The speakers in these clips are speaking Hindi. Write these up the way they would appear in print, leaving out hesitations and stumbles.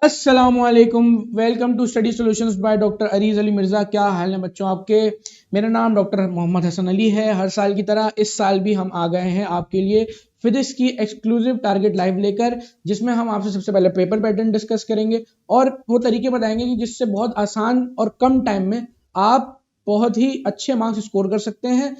अस्सलामुअलैकुम, welcome to study solutions by doctor Areej Ali Mirza. क्या हाल है बच्चों आपके। मेरा नाम डॉक्टर मोहम्मद हसन अली है। हर साल की तरह इस साल भी हम आ गए हैं आपके लिए फिजिक्स की एक्सक्लूसिव टारगेट लाइव लेकर, जिसमें हम आपसे सबसे पहले पेपर पैटर्न डिस्कस करेंगे और वो तरीके बताएंगे कि जिससे बहुत आसान और कम टाइम में आप बहुत ही अच्छे मार्क्स स्कोर कर सकते हैं।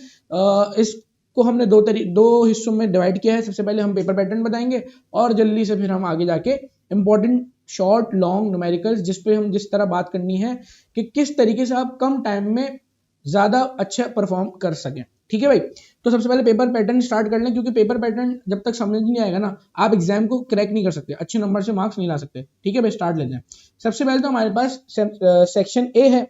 इसको हमने दो हिस्सों में डिवाइड किया है। सबसे पहले हम पेपर पैटर्न बताएंगे और जल्दी से फिर हम आगे जाके इंपॉर्टेंट शॉर्ट लॉन्ग न्यूमेरिकल्स जिस पे हम जिस तरह बात करनी है कि किस तरीके से आप कम टाइम में ज्यादा अच्छा परफॉर्म कर सकें। ठीक है भाई, तो सबसे पहले पेपर पैटर्न स्टार्ट कर लें, क्योंकि पेपर पैटर्न जब तक समझ नहीं आएगा ना आप एग्जाम को क्रैक नहीं कर सकते, अच्छे नंबर से मार्क्स नहीं ला सकते। ठीक है भाई, स्टार्ट लेते हैं। सबसे पहले तो हमारे पास सेक्शन ए है।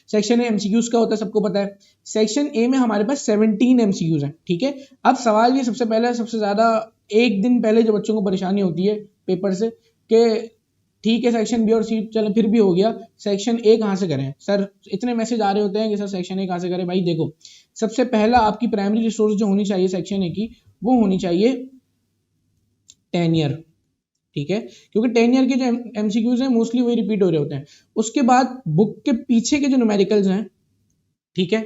सेक्शन ए एमसीक्यूज का होता है, सबको पता है। सेक्शन ए में हमारे पास 17 एमसीक्यूज हैं। ठीक है, अब सवाल ये सबसे पहले सबसे ज्यादा एक दिन पहले जो बच्चों को परेशानी होती है पेपर से कि ठीक है सेक्शन बी और सी चलो फिर भी हो गया, सेक्शन ए कहाँ से करें सर। इतने मैसेज आ रहे होते हैं कि सर सेक्शन ए कहाँ से करें। भाई देखो, सबसे पहला आपकी प्राइमरी रिसोर्स जो होनी चाहिए सेक्शन ए की, वो होनी चाहिए टेनियर। ठीक है, क्योंकि 10 ईयर के जो एमसीक्यूज हैं मोस्टली वही रिपीट हो रहे होते हैं। उसके बाद बुक के पीछे के जो न्यूमेरिकल्स हैं, ठीक है,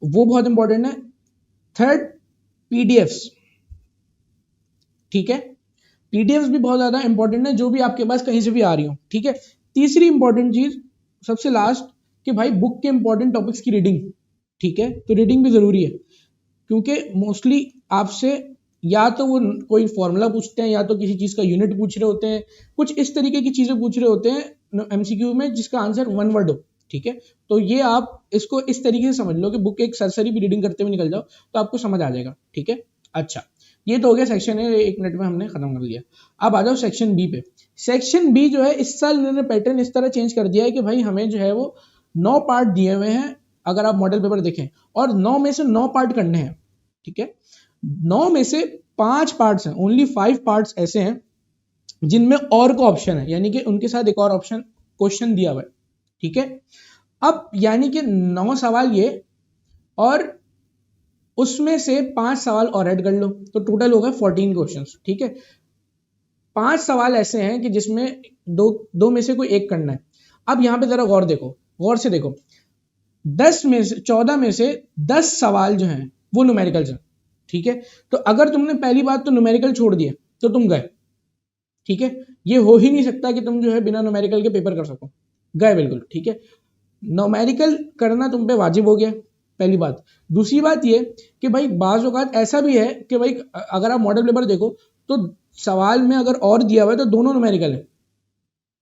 वो बहुत इंपॉर्टेंट है। Third, PDFs. ठीक है, पीडीएफ्स भी बहुत ज्यादा इंपॉर्टेंट है, जो भी आपके पास कहीं से भी आ रही हो। ठीक है, तीसरी इंपॉर्टेंट चीज सबसे लास्ट कि भाई बुक के इंपॉर्टेंट टॉपिक्स की रीडिंग। ठीक है, तो रीडिंग भी जरूरी है, क्योंकि मोस्टली आपसे या तो वो कोई फॉर्मूला पूछते हैं या तो किसी चीज का यूनिट पूछ रहे होते हैं, कुछ इस तरीके की चीजें पूछ रहे होते हैं एमसीक्यू में जिसका आंसर वन वर्ड हो। ठीक है, तो ये आप इसको इस तरीके से समझ लो कि बुक एक सरसरी भी रीडिंग करते हुए निकल जाओ तो आपको समझ आ जाएगा। ठीक है, अच्छा, ये तो हो गया सेक्शन ए, 1 मिनट में हमने खत्म कर लिया। अब आ जाओ सेक्शन बी पे। सेक्शन बी जो है इस साल इन्होंने पैटर्न इस तरह चेंज कर दिया है कि भाई हमें जो है वो 9 पार्ट दिए हुए हैं। अगर आप मॉडल पेपर देखें और 9 में से 9 पार्ट करने हैं। ठीक है, 9 में से 5 पार्ट्स हैं, ओनली 5 पार्ट्स ऐसे हैं जिनमें और का ऑप्शन है, यानी कि उनके साथ एक और ऑप्शन क्वेश्चन दिया हुआ है। ठीक है, अब यानी कि 9 सवाल ये और उसमें से 5 सवाल और ऐड कर लो तो टोटल हो गए 14 क्वेश्चंस। ठीक है, 5 सवाल ऐसे हैं कि जिसमें दो में से कोई एक करना है। अब यहां पे जरा गौर से देखो, 14 में से 10 सवाल जो हैं वो न्यूमेरिकल्स हैं। ठीक है, तो अगर तुमने पहली बात तो न्यूमेरिकल छोड़ दिए तो तुम गए। ठीक है, ये हो ही नहीं सकता कि तुम जो है बिना न्यूमेरिकल के पेपर कर सको, गए बिल्कुल। ठीक है, न्यूमेरिकल करना तुम पे वाजिब हो गया, पहली बात। दूसरी बात ये कि भाई बाज़ औक़ात ऐसा भी है कि भाई अगर आप मॉडल पेपर देखो तो सवाल में अगर और दिया हुआ है तो दोनों न्यूमेरिकल है।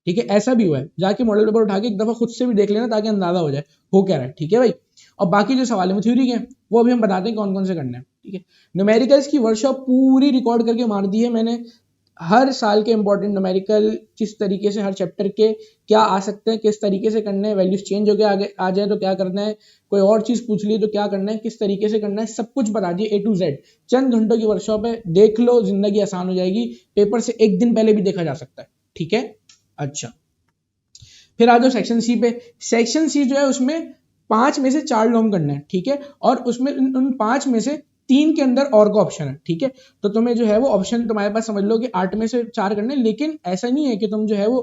ठीक है, ऐसा भी हुआ है, जाके मॉडल पेपर उठा के एक दफा खुद से भी देख लेना ताकि अंदाजा हो जाए हो क्या रहा है। ठीक है भाई, और बाकी जो सवाल है वो थ्योरी के हैं, वो अभी हम बताते हैं कौन कौन से करने हैं। ठीक है, न्यूमेरिकल्स की वर्कशॉप पूरी रिकॉर्ड करके मार दी है मैंने। हर साल के इंपॉर्टेंट न्यूमेरिकल किस तरीके से हर चैप्टर के क्या आ सकते हैं, किस तरीके से करने हैं, वैल्यूज चेंज हो गया आगे आ जाए तो क्या करना है, कोई और चीज पूछ ली तो क्या करना है, किस तरीके से करना है, सब कुछ बता दिए A to Z। चंद घंटों की वर्कशॉप है, देख लो, जिंदगी आसान हो जाएगी। पेपर से एक दिन पहले भी देखा जा सकता है। ठीक है, अच्छा, फिर आ जाओ सेक्शन सी पे। सेक्शन सी जो है उसमें 5 में से 4 लॉन्ग करना है। ठीक है, और उसमें उन 5 में से 3 के अंदर और का ऑप्शन है। ठीक है, तो तुम्हें जो है वो ऑप्शन तुम्हारे पास समझ लो कि 8 में से 4 करने, लेकिन ऐसा नहीं है कि तुम जो है वो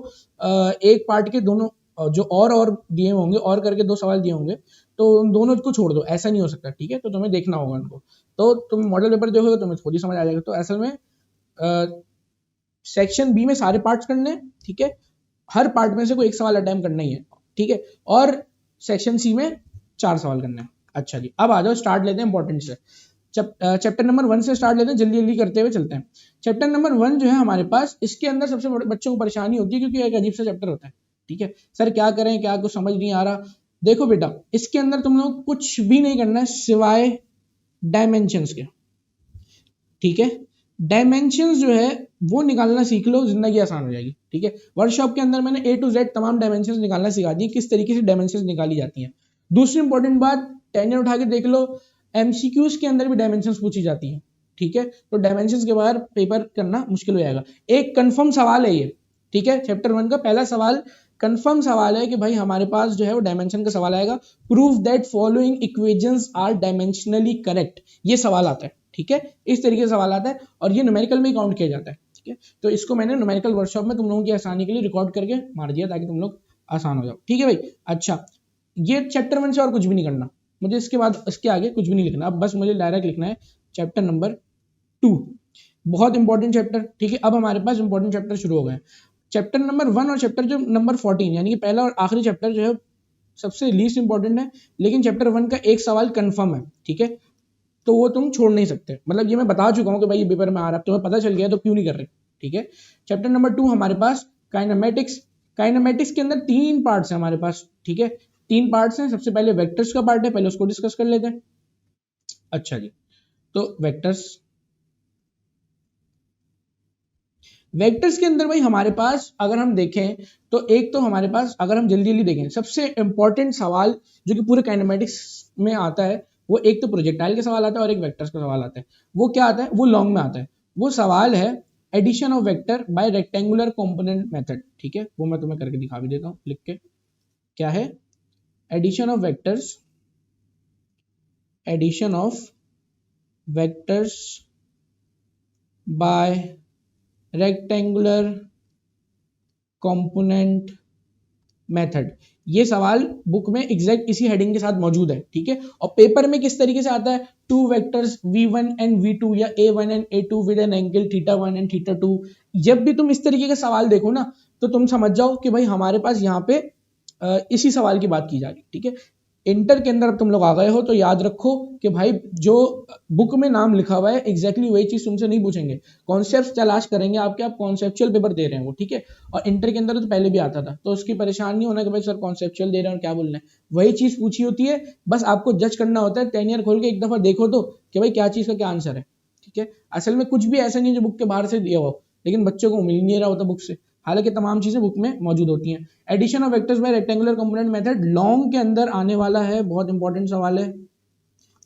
एक पार्ट के दोनों जो और दिए होंगे और करके 2 सवाल दिए होंगे तो उन दोनों को छोड़ दो, ऐसा नहीं हो सकता। ठीक है, तो तुम्हें देखना होगा उनको, तो तुम मॉडल पेपर देखोगे तुम्हें खुद ही समझ आ जाएगा। तो असल में सेक्शन बी में सारे पार्ट्स करने हैं। ठीक है, हर पार्ट में से कोई एक सवाल अटेम्प्ट करना ही है। ठीक है, और सेक्शन सी में 4 सवाल करना है। अच्छा जी, अब आ जाओ, स्टार्ट लेते हैं इंपॉर्टेंट से। चैप्टर नंबर 1 से स्टार्ट लेते हैं, जल्दी जल्दी करते हुए चलते हैं। चैप्टर नंबर 1 जो है हमारे पास, इसके अंदर सबसे बच्चों को परेशानी होती है क्योंकि एक अजीब सा चैप्टर होता है। ठीक है सर, क्या करें, क्या कुछ समझ नहीं आ रहा। देखो बेटा, इसके अंदर तुम लोग कुछ भी नहीं करना है सिवाय डायमेंशंस के। ठीक है, डायमेंशंस जो है वो निकालना सीख लो, जिंदगी आसान हो जाएगी। ठीक है, वर्कशॉप के अंदर मैंने A to Z तमाम डायमेंशंस निकालना सिखा दी, किस तरीके से डायमेंशंस निकाली जाती हैं। दूसरी इंपॉर्टेंट बात, टेनियर उठा के देख लो, एमसीक्यूज के अंदर भी डायमेंशंस पूछी जाती हैं। ठीक है, तो डायमेंशंस के बाहर पेपर करना मुश्किल हो जाएगा। एक कंफर्म सवाल है ये। ठीक है, चैप्टर 1 का पहला सवाल कंफर्म सवाल है कि भाई हमारे पास जो है वो डायमेंशन का सवाल आएगा, prove that following equations are dimensionally correct, ये सवाल आता है। ठीक है, इस तरीके से सवाल आता है और ये न्यूमेरिकल में काउंट किया जाता है। ठीक है। तो इसको मैंने न्यूमेरिकल वर्कशॉप में तुम लोगों की आसानी के लिए रिकॉर्ड करके मार दिया ताकि तुम लोग आसान हो जाओ, ठीक है भाई। अच्छा, ये चैप्टर 1 से और कुछ भी नहीं करना मुझे, इसके बाद इसके आगे कुछ भी नहीं लिखना, अब बस मुझे डायरेक्ट लिखना है चैप्टर नंबर 2, बहुत इंपॉर्टेंट चैप्टर, ठीक है। अब हमारे पास इंपॉर्टेंट चैप्टर शुरू हो गए। चैप्टर नंबर 1 और चैप्टर जो नंबर 14 यानी कि पहला और आखिरी चैप्टर जो है सबसे लीस्ट इंपॉर्टेंट है, लेकिन चैप्टर 1 का एक सवाल कंफर्म है, ठीक है, तो वो तुम छोड़ नहीं सकते। मतलब ये मैं बता चुका हूँ कि भाई ये पेपर में आ रहा है, तुम्हें पता चल गया तो क्यों नहीं कर रहे, ठीक है। चैप्टर नंबर 2 हमारे पास काइनेमेटिक्स। काइनेमेटिक्स के अंदर 3 पार्ट्स हैं हमारे पास, ठीक है, 3 पार्ट्स हैं। सबसे पहले वेक्टर्स का पार्ट है, पहले उसको डिस्कस कर लेते हैं। अच्छा जी, तो वेक्टर्स, वेक्टर्स के अंदर भाई हमारे पास अगर हम देखें तो एक तो हमारे पास, अगर हम जल्दी जल्दी देखें, सबसे इंपॉर्टेंट सवाल जो कि पूरे काइनेमेटिक्स में आता है, वो एक तो प्रोजेक्टाइल का सवाल आता है और एक वेक्टर्स का सवाल आता है। वो क्या आता है, वो लॉन्ग में आता है। वो सवाल है addition of vector by rectangular component method, ठीक है, वो मैं तुम्हें करके दिखा भी देता हूँ लिख के। क्या है, addition of vectors, addition of vectors by rectangular component method. ये सवाल बुक में एग्जैक्ट इसी हेडिंग के साथ मौजूद है, ठीक है। और पेपर में किस तरीके से आता है, two vectors v1 and v2 या a1 and a2 with an angle θ1 and θ2। जब भी तुम इस तरीके के सवाल देखो ना, तो तुम समझ जाओ कि भाई हमारे पास यहाँ पे इसी सवाल की बात की जा रही, ठीक है। इंटर के अंदर अब तुम लोग आ गए हो तो याद रखो कि भाई जो बुक में नाम लिखा हुआ है एग्जैक्टली वही चीज तुमसे नहीं पूछेंगे, कॉन्सेप्ट तलाश करेंगे आपके, आप कॉन्सेप्चुअल पेपर दे रहे हैं वो, ठीक है। और इंटर के अंदर तो पहले भी आता था, तो उसकी परेशान नहीं होना कि भाई सर कॉन्सेप्चुअल दे रहे हैं और क्या बोल रहे हैं, वही चीज पूछी होती है, बस आपको जज करना होता है। 10 ईयर खोल के एक दफा देखो तो कि भाई क्या चीज का क्या आंसर है, ठीक है। असल में कुछ भी ऐसा नहीं है जो बुक के बाहर से दिया हुआ, लेकिन बच्चों को मिल नहीं रहा होता बुक से, हालांकि तमाम चीजें बुक में मौजूद होती हैं। Addition of vectors by rectangular component method long के अंदर आने वाला है, बहुत इंपॉर्टेंट सवाल है,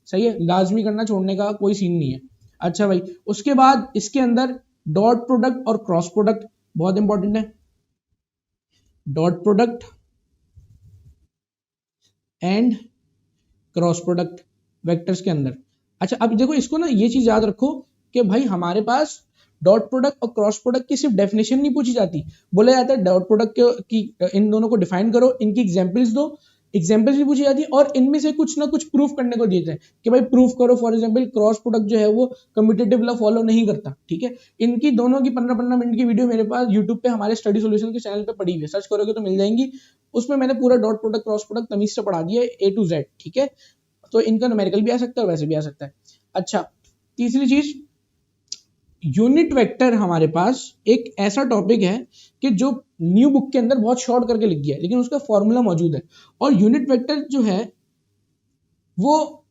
सही है, लाजमी करना, छोड़ने का कोई सीन नहीं है। अच्छा भाई, उसके बाद इसके अंदर डॉट प्रोडक्ट और क्रॉस प्रोडक्ट बहुत इंपॉर्टेंट है, dot product and cross product vectors के अंदर। अच्छा अब देखो इसको ना, ये चीज याद रखो कि भाई हमारे पास डॉट प्रोडक्ट और क्रॉस प्रोडक्ट की सिर्फ डेफिनेशन नहीं पूछी जाती, बोला जाता है डॉट प्रोडक्ट की इन दोनों को डिफाइन करो, इनकी एग्जांपल्स दो, एग्जांपल्स भी पूछी जाती है, और इनमें से कुछ ना कुछ प्रूफ करने को देते हैं कि भाई प्रूफ करो। फॉर एग्जांपल क्रॉस प्रोडक्ट जो है वो कम्यूटेटिव लॉ फॉलो नहीं करता, ठीक है। इनकी दोनों की 15-15 मिनट की वीडियो मेरे पास यूट्यूब पे हमारे स्टडी सॉल्यूशन के चैनल पे पड़ी हुई है, सर्च करोगे तो मिल जाएंगी। उसमें मैंने पूरा डॉट प्रोडक्ट क्रॉस प्रोडक्ट तमीज से पढ़ा दिया है A to Z, ठीक है। तो इनका न्यूमेरिकल भी आ सकता है और वैसे भी आ सकता है। अच्छा, तीसरी चीज, यूनिट वेक्टर हमारे पास एक ऐसा टॉपिक है कि जो न्यू बुक के अंदर बहुत शॉर्ट करके लिख गया है, लेकिन उसका फॉर्मूला मौजूद है। और यूनिट वेक्टर जो है वो,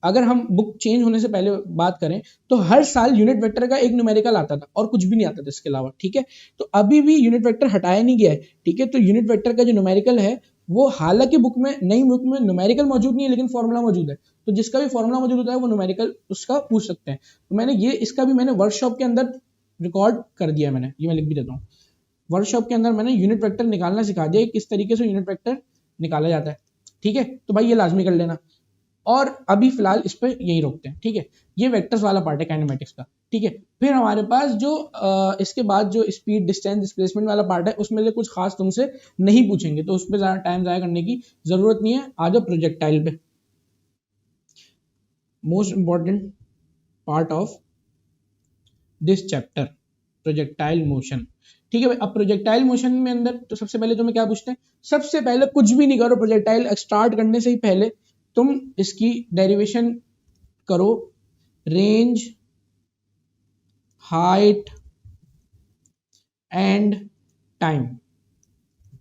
अगर हम बुक चेंज होने से पहले बात करें तो हर साल यूनिट वेक्टर का एक न्यूमेरिकल आता था और कुछ भी नहीं आता था इसके अलावा, ठीक है। तो अभी भी यूनिट वेक्टर हटाया नहीं गया है, ठीक है। तो यूनिट वेक्टर का जो न्यूमेरिकल है वो, हालांकि बुक में, नई बुक में न्यूमेरिकल मौजूद नहीं है लेकिन फॉर्मूला मौजूद है, तो जिसका भी फॉर्मूला मौजूद होता है वो न्यूमेरिकल उसका पूछ सकते हैं। तो मैंने ये, इसका भी मैंने वर्कशॉप के अंदर रिकॉर्ड कर दिया, मैंने ये मैं लिख भी देता हूँ। वर्कशॉप के अंदर मैंने यूनिट वेक्टर निकालना सिखा दिया, किस तरीके से यूनिट वेक्टर निकाला जाता है, ठीक है। तो भाई ये लाजमी कर लेना, और अभी फिलहाल इस पर यही रोकते हैं, ठीक है। ये वेक्टर्स वाला पार्ट है काइनेमेटिक्स का, ठीक है। फिर हमारे पास जो इसके बाद जो स्पीड, डिस्टेंस, डिस्प्लेसमेंट वाला पार्ट है, उसमें से कुछ खास तुमसे नहीं पूछेंगे, तो उस पर ज़्यादा टाइम ज़ाया करने की जरूरत नहीं है। आ जाओ प्रोजेक्टाइल पे, most important part of this chapter, projectile motion, ठीक है भाई। अब प्रोजेक्टाइल मोशन में अंदर तो सबसे पहले तुम्हें क्या पूछते हैं, सबसे पहले कुछ भी नहीं करो, प्रोजेक्टाइल स्टार्ट करने से ही पहले तुम इसकी डेरिवेशन करो, रेंज, हाइट एंड टाइम,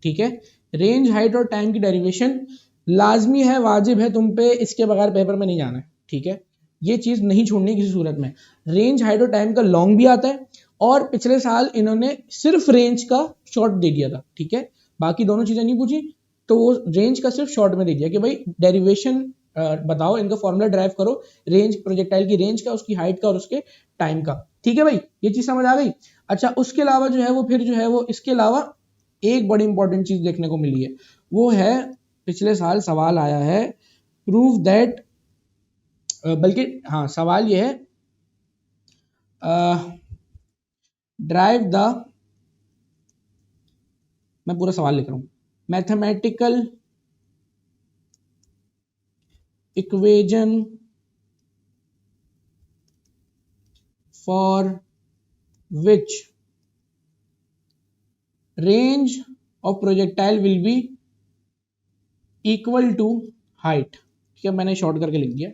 ठीक है। रेंज, हाइट और टाइम की डेरिवेशन लाजमी है, वाजिब है तुम पे, इसके बगैर पेपर में नहीं जाना है, ठीक है। ये चीज नहीं छोड़नी किसी सूरत में। रेंज, हाइट और टाइम का लॉन्ग भी आता है, और पिछले साल इन्होंने सिर्फ रेंज का शॉर्ट दे दिया था, ठीक है। बाकी दोनों चीजें नहीं पूछी, तो वो रेंज का सिर्फ शॉर्ट में दे दिया कि भाई डेरिवेशन बताओ, इनका फॉर्मूला ड्राइव करो, रेंज, प्रोजेक्टाइल की रेंज का, उसकी हाइट का और उसके टाइम का, ठीक है भाई। ये चीज समझ आ गई। अच्छा, उसके अलावा जो है वो, फिर जो है वो, इसके अलावा एक बड़ी इंपॉर्टेंट चीज देखने को मिली है, वो है, पिछले साल सवाल आया है, प्रूव दैट, बल्कि हाँ सवाल ये है, ड्राइव द, मैं पूरा सवाल लिख रहा हूं, mathematical equation for which range of projectile will be equal to height. ठीक है, मैंने शॉर्ट करके लिख दिया।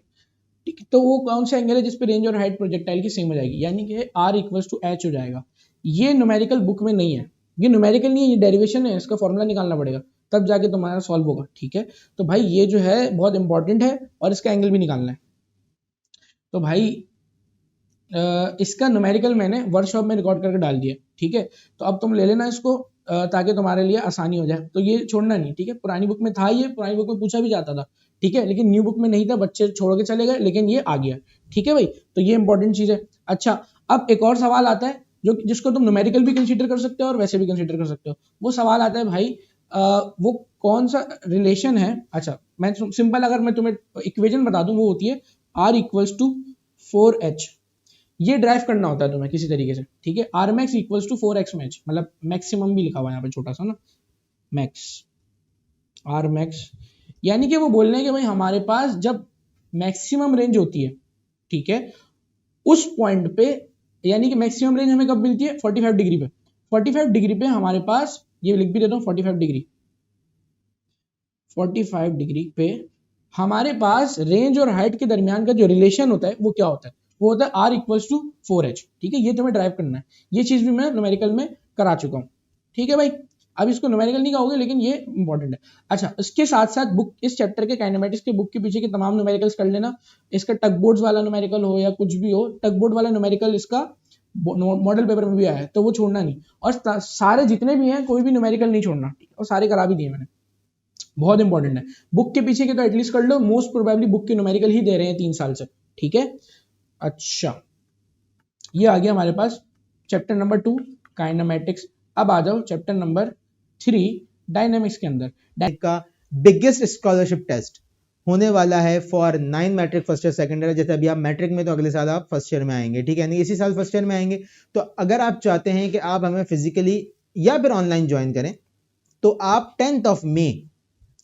ठीक है, तो वो कौन सा एंगल है जिसपे रेंज और हाइट प्रोजेक्टाइल की सेम हो जाएगी, यानी कि r इक्वल्स टू एच हो जाएगा। ये न्यूमेरिकल बुक में नहीं है, ये न्यूमेरिकल नहीं है, ये डेरिवेशन है, इसका फॉर्मूला निकालना पड़ेगा तब जाके तुम्हारा सॉल्व होगा। ठीक है, तो भाई ये जो है बहुत इंपॉर्टेंट है और इसका एंगल भी निकालना है। तो भाई इसका न्यूमेरिकल मैंने वर्कशॉप में रिकॉर्ड करके डाल दिया। ठीक है, तो अब तुम ले लेना इसको ताकि तुम्हारे लिए आसानी हो जाए। तो ये छोड़ना नहीं, ठीक है, पुरानी बुक में था, ये पुरानी बुक में पूछा भी जाता था। ठीक है, लेकिन न्यू बुक में नहीं था, बच्चे छोड़ के चले गए, लेकिन ये आ गया। ठीक है भाई, तो ये इंपॉर्टेंट चीज है। अच्छा, अब एक और सवाल आता है जो जिसको तुम न्यूमेरिकल भी कंसीडर कर सकते हो और वैसे भी कंसीडर कर सकते हो। वो सवाल आता है भाई वो कौन सा रिलेशन है। अच्छा, मैं सिंपल अगर मैं तुम्हें इक्वेशन बता दूं, वो होती है r इक्वल्स टू 4h। ये ड्राइव करना होता है तुम्हें किसी तरीके से। ठीक है, R max equals to 4x match, मतलब मैक्सिमम भी लिखा हुआ है यहाँ पे छोटा सा ना, मैक्स, आर मैक्स, यानी कि वो बोल रहे हैं कि भाई हमारे पास जब मैक्सिमम रेंज होती है, ठीक है, उस पॉइंट पे, यानी कि मैक्सिमम रेंज हमें कब मिलती है, 45 डिग्री पे। 45 डिग्री पे हमारे पास, ये लिख भी देता हूँ, 45 डिग्री, 45 डिग्री पे हमारे पास रेंज और हाइट के दरमियान का जो रिलेशन होता है वो क्या होता है, वो होता है r इक्वल्स टू 4h। ठीक है, ये तुम्हें ड्राइव करना है, ये चीज भी मैं न्यूमेरिकल में करा चुका हूँ। ठीक है भाई, अब इसको न्यूमेरिकल नहीं कहोगे लेकिन ये इंपॉर्टेंट है। अच्छा, इसके साथ साथ बुक, इस चैप्टर के काइनेमेटिक्स के बुक के पीछे के तमाम न्यूमेरिकल्स कर लेना। इसका टग बोर्ड्स वाला न्यूमेरिकल हो या कुछ भी हो, टग बोर्ड वाला न्यूमेरिकल इसका मॉडल पेपर में भी आया है, तो वो छोड़ना नहीं। और सारे जितने भी हैं कोई भी न्यूमेरिकल नहीं छोड़ना, और सारे करा भी दिए मैंने, बहुत इंपॉर्टेंट है। बुक के पीछे के तो एटलीस्ट कर लो, मोस्ट प्रोबेबली बुक के न्यूमेरिकल ही दे रहे हैं 3 साल से। ठीक है, अच्छा, ये आ गया हमारे पास चैप्टर नंबर 2 काइनेमेटिक्स। अब आ जाओ चैप्टर नंबर 3 डायनेमिक्स के अंदर। का बिगेस्ट स्कॉलरशिप टेस्ट होने वाला है for 9 matric first year second year. जैसे अभी आप मैट्रिक में, तो अगले साल आप फर्स्ट ईयर में आएंगे। ठीक है, नहीं इसी साल फर्स्ट ईयर में आएंगे। तो अगर आप चाहते हैं कि आप हमें फिजिकली या फिर ऑनलाइन ज्वाइन करें, तो आप 10 मई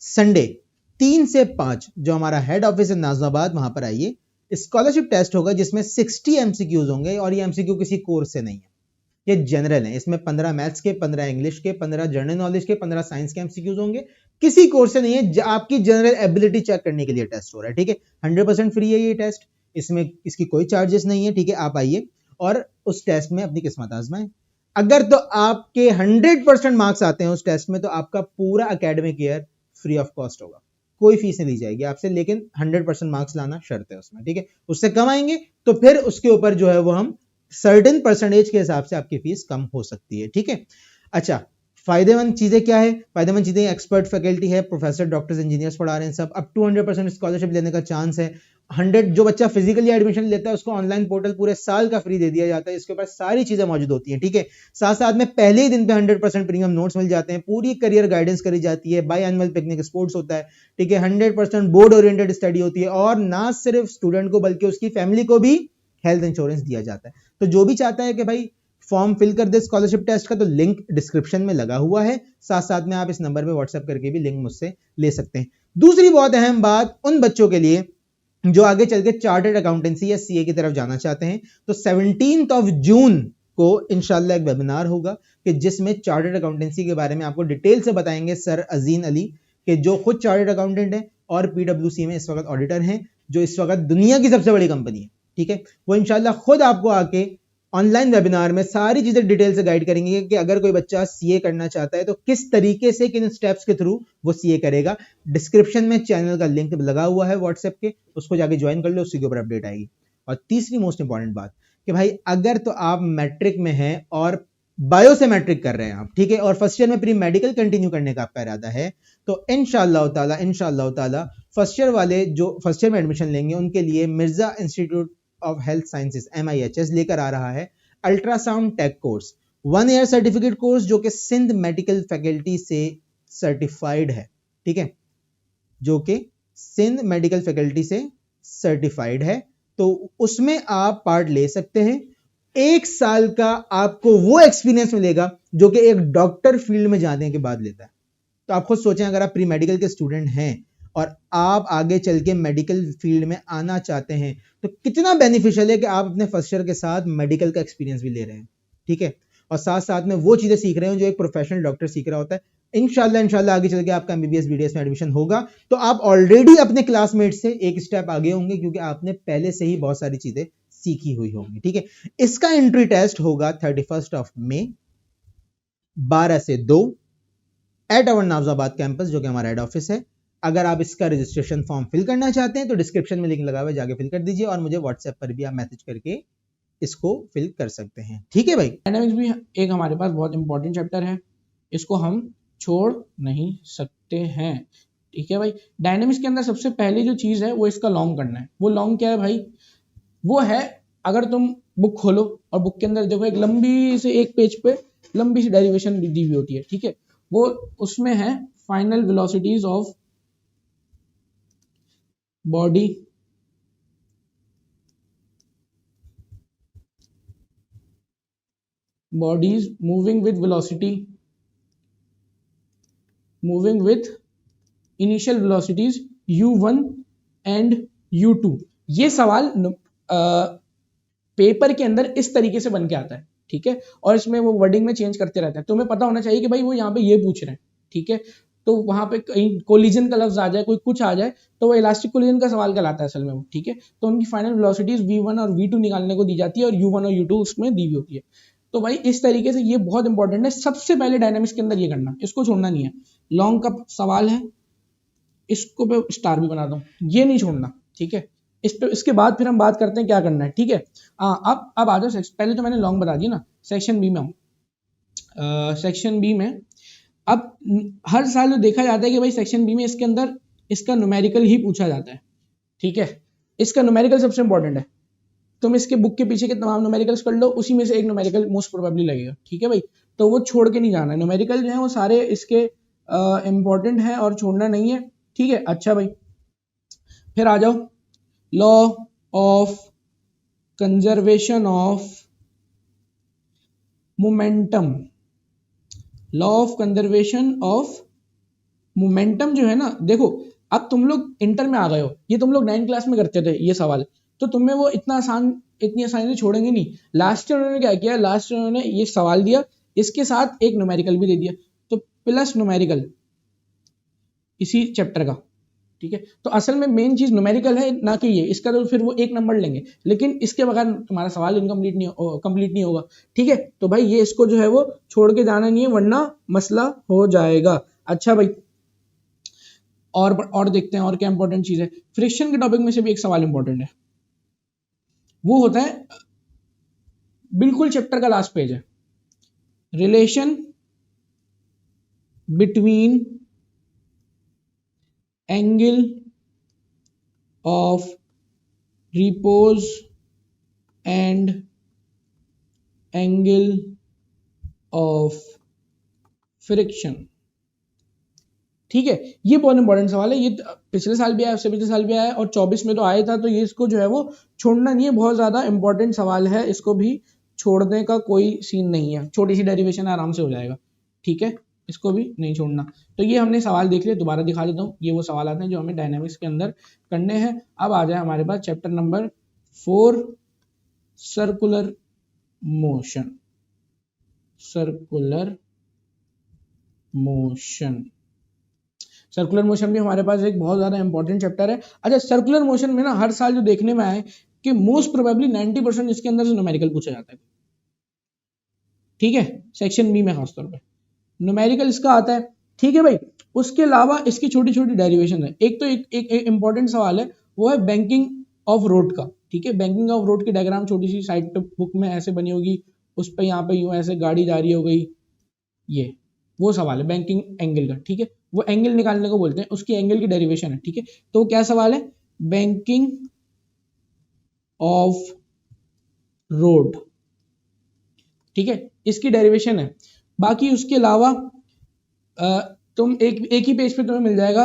संडे 3 से 5 जो हमारा हेड ऑफिस है नाजमाबाद, वहां पर आइए। स्कॉलरशिप टेस्ट होगा जिसमें 60 एमसीक्यूज होंगे, और ये एमसीक्यू किसी कोर्स से नहीं है, ये जनरल है। इसमें 15 मैथ्स के, 15 इंग्लिश के, 15 जनरल नॉलेज के, 15 साइंस के एमसीक्यूज होंगे। किसी कोर्स से नहीं है, आपकी जनरल एबिलिटी चेक करने के लिए टेस्ट हो रहा है। ठीक है, 100% फ्री है ये टेस्ट, इसमें इसकी कोई चार्जेस नहीं है। ठीक है, आप आइए और उस टेस्ट में अपनी किस्मत आजमाएं। अगर तो आपके 100% मार्क्स आते हैं उस टेस्ट में, तो आपका पूरा academic year free of cost होगा, कोई फीस नहीं ली जाएगी आपसे, लेकिन 100% मार्क्स लाना शर्त है उसमें। ठीक है, उससे कम आएंगे तो फिर उसके ऊपर जो है वो हम सर्टेन परसेंटेज के हिसाब से आपकी फीस कम हो सकती है। ठीक है, अच्छा, फायदेमंद चीजें क्या है? फायदेमंद चीजें, एक्सपर्ट फैकल्टी है, प्रोफेसर, डॉक्टर्स, इंजीनियर्स पढ़ा रहे हैं सब। अप टू 100% स्कॉलरशिप लेने का चांस है। 100 जो बच्चा फिजिकली एडमिशन लेता है उसको ऑनलाइन पोर्टल पूरे साल का फ्री दे दिया जाता है, इसके ऊपर सारी चीजें मौजूद होती हैं। ठीक है, साथ साथ में पहले ही दिन पे 100% प्रीमियम नोट्स मिल जाते हैं, पूरी करियर गाइडेंस करी जाती है, बाई एनुअल पिकनिक स्पोर्ट्स होता है। ठीक है, 100% बोर्ड ओरिएंटेड स्टडी होती है, और ना सिर्फ स्टूडेंट को बल्कि उसकी फैमिली को भी हेल्थ इंश्योरेंस दिया जाता है। तो जो भी चाहता है कि भाई फॉर्म फिल कर दे स्कॉलरशिप टेस्ट का, तो लिंक डिस्क्रिप्शन में लगा हुआ है, साथ साथ में आप इस नंबर पे व्हाट्सएप करके भी लिंक मुझसे ले सकते हैं। दूसरी बहुत अहम बात उन बच्चों के लिए जो आगे चल के चार्टर्ड अकाउंटेंसी या सीए की तरफ जाना चाहते हैं, तो 17 जून को इंशाल्लाह एक वेबिनार होगा कि जिसमें चार्टर्ड अकाउंटेंसी के बारे में आपको डिटेल से बताएंगे सर अजीन अली, के जो खुद चार्टर्ड अकाउंटेंट है और पीडब्ल्यूसी में इस वक्त ऑडिटर हैं, जो इस वक्त दुनिया की सबसे बड़ी कंपनी है। ठीक है, वो इंशाल्लाह खुद आपको आके ऑनलाइन वेबिनार में सारी चीजें डिटेल से गाइड करेंगे कि अगर कोई बच्चा सीए करना चाहता है तो किस तरीके से, किन स्टेप्स के थ्रू वो सीए करेगा। डिस्क्रिप्शन में चैनल का लिंक लगा हुआ है व्हाट्सएप के, उसको जाके ज्वाइन कर लो, उसी के ऊपर अपडेट आएगी। और तीसरी मोस्ट इंपॉर्टेंट बात कि भाई अगर तो आप मैट्रिक में हैं और बायो से मैट्रिक कर रहे हैं आप, ठीक है, और फर्स्ट ईयर में प्री मेडिकल कंटिन्यू करने का आपका इरादा है, तो इंशाअल्लाह ताला फर्स्ट ईयर वाले जो फर्स्ट ईयर में एडमिशन लेंगे उनके लिए Mirza institute of health sciences MIHS लेकर आ रहा है ultrasound tech course, 1 year certificate course, जो कि सिंध मेडिकल फैकल्टी से सर्टिफाइड है। ठीक है, जो कि सिंध मेडिकल फैकल्टी से सर्टिफाइड है, तो उसमें आप पार्ट ले सकते हैं। 1 साल का आपको वो एक्सपीरियंस मिलेगा जो कि एक डॉक्टर फील्ड में जाने के बाद लेता है। तो आप खुद सोचें, अगर आप प्री मेडिकल के स्टूडेंट हैं और आप आगे चल के मेडिकल फील्ड में आना चाहते हैं तो कितना बेनिफिशियल है कि आप अपने फर्स्ट ईयर के साथ मेडिकल का एक्सपीरियंस भी ले रहे हैं, ठीक है, और साथ साथ में वो चीजें सीख रहे हैं जो एक प्रोफेशनल डॉक्टर सीख रहा होता है। इंशाल्लाह आगे चल के आपका एमबीबीएस बीडीएस में एडमिशन होगा तो आप ऑलरेडी अपने क्लासमेट से एक स्टेप आगे होंगे, क्योंकि आपने पहले से ही बहुत सारी चीजें सीखी हुई होंगी, ठीक है। इसका एंट्री टेस्ट होगा 31 मई 12 से 2 एट अवर नाफजाबाद कैंपस, जो कि हमारा हेड ऑफिस है। अगर आप इसका रजिस्ट्रेशन फॉर्म फिल करना चाहते हैं तो डिस्क्रिप्शन में लिंक लगा हुआ है, जाके फिल कर दीजिए, और मुझे व्हाट्सएप पर भी आप मैसेज करके इसको फिल कर सकते हैं, ठीक है भाई। डायनामिक्स भी एक हमारे पास बहुत इंपॉर्टेंट चैप्टर है, इसको हम छोड़ नहीं सकते हैं, ठीक है भाई। डायनामिक्स के अंदर सबसे पहली जो चीज़ है वो इसका लॉन्ग करना है। वो लॉन्ग क्या है भाई? वो है, अगर तुम बुक खोलो और बुक के अंदर देखो, एक लंबी से एक पेज पे लंबी सी डेरिवेशन दी हुई होती है, ठीक है। वो उसमें है final velocities of body, bodies moving with velocity, moving with initial velocities u1 and u2। ये सवाल पेपर के अंदर इस तरीके से बन के आता है, ठीक है, और इसमें वो वर्डिंग में चेंज करते रहते हैं। तुम्हें पता होना चाहिए कि भाई वो यहाँ पे ये पूछ रहे हैं, ठीक है। तो वहां पे कहीं कोलिजन का लफ्ज आ जाए, कोई कुछ आ जाए, तो वो इलास्टिक कोलिजन का सवाल कहलाता है असल में वो, ठीक है। तो उनकी फाइनल वेलोसिटीज v1 और v2 निकालने को दी जाती है, और u1 और u2 उसमें दी हुई होती है। तो भाई इस तरीके से ये बहुत इंपॉर्टेंट है, सबसे पहले डायनामिक्स के अंदर ये करना, इसको छोड़ना नहीं है। लॉन्ग का सवाल है, इसको पे स्टार भी बना दो, ये नहीं छोड़ना, ठीक है। इस पे इसके बाद फिर हम बात करते हैं क्या करना है, ठीक है। अब आ जाओ, पहले तो मैंने लॉन्ग बता दिया ना, सेक्शन बी में हूँ। सेक्शन बी में अब हर साल जो देखा जाता है कि भाई सेक्शन बी में इसके अंदर इसका न्यूमेरिकल ही पूछा जाता है, ठीक है। इसका न्यूमेरिकल सबसे इंपॉर्टेंट है। तुम इसके बुक के पीछे के तमाम न्यूमेरिकल्स कर लो, उसी में से एक न्यूमेरिकल मोस्ट प्रोबेबली लगेगा, ठीक है भाई। तो वो छोड़ के नहीं जाना है, न्यूमेरिकल जो है वो सारे इसके इंपॉर्टेंट है और छोड़ना नहीं है, ठीक है। अच्छा भाई, फिर आ जाओ, law of conservation of momentum. Law of conservation of momentum जो है ना, देखो अब तुम लोग इंटर में आ गए हो, ये तुम लोग 9th क्लास में करते थे ये सवाल, तो तुम्हें वो इतनी आसानी से छोड़ेंगे नहीं। लास्ट ईयर उन्होंने क्या किया, लास्ट ईयर उन्होंने ये सवाल दिया, इसके साथ एक न्यूमेरिकल भी दे दिया, तो प्लस न्यूमेरिकल इसी चैप्टर का, ठीक है। तो असल में मेन चीज न्यूमेरिकल है ना कि ये, इसका तो फिर वो 1 नंबर लेंगे, लेकिन इसके बगैर तुम्हारा सवाल इनकम्प्लीट नहीं होगा, ठीक है। तो भाई ये इसको जो है वो छोड़ के जाना नहीं है, वरना मसला हो जाएगा। अच्छा भाई, और देखते हैं और क्या इंपॉर्टेंट चीज है। फ्रिक्शन के टॉपिक में से भी एक सवाल इंपॉर्टेंट है, वो होता है बिल्कुल चैप्टर का लास्ट पेज है, relation between angle of repose and angle of friction, ठीक है। ये बहुत इंपॉर्टेंट सवाल है, ये पिछले साल भी आया, उससे पिछले साल भी आया, और 24 में तो आया था। तो ये इसको जो है वो छोड़ना नहीं है, बहुत ज्यादा इंपॉर्टेंट सवाल है, इसको भी छोड़ने का कोई सीन नहीं है, छोटी सी डेरिवेशन आराम से हो जाएगा, ठीक है, इसको भी नहीं छोड़ना। तो ये हमने सवाल देख लिया, दोबारा दिखा देता हूँ। ये वो सवाल आते हैं जो हमें डायनामिक्स के अंदर करने हैं। अब आ जाए हमारे पास chapter number 4, circular motion. Circular motion, circular motion भी हमारे पास एक बहुत ज्यादा इंपॉर्टेंट चैप्टर है। अच्छा, सर्कुलर मोशन में ना हर साल जो देखने में आए कि मोस्ट प्रोबेबली 90% इसके अंदर से न्यूमेरिकल पूछा जाता है, ठीक है, सेक्शन बी में खासतौर पे न्यूमेरिकल इसका आता है, ठीक है भाई। उसके अलावा इसकी छोटी छोटी डेरिवेशन है। एक तो एक इंपॉर्टेंट सवाल है, वो है बैंकिंग ऑफ रोड का, ठीक है। बैंकिंग ऑफ रोड की डायग्राम छोटी सी साइड पे बुक में ऐसे बनी होगी, उस पर यहाँ पे यूं ऐसे गाड़ी जा रही हो गई, ये वो सवाल है बैंकिंग एंगल का, ठीक है। वो एंगल निकालने को बोलते हैं, उसकी एंगल की डेरिवेशन है, ठीक है। तो क्या सवाल है, बैंकिंग ऑफ रोड, ठीक है, इसकी डेरिवेशन है। बाकी उसके अलावा तुम एक ही पेज पे तुम्हें मिल जाएगा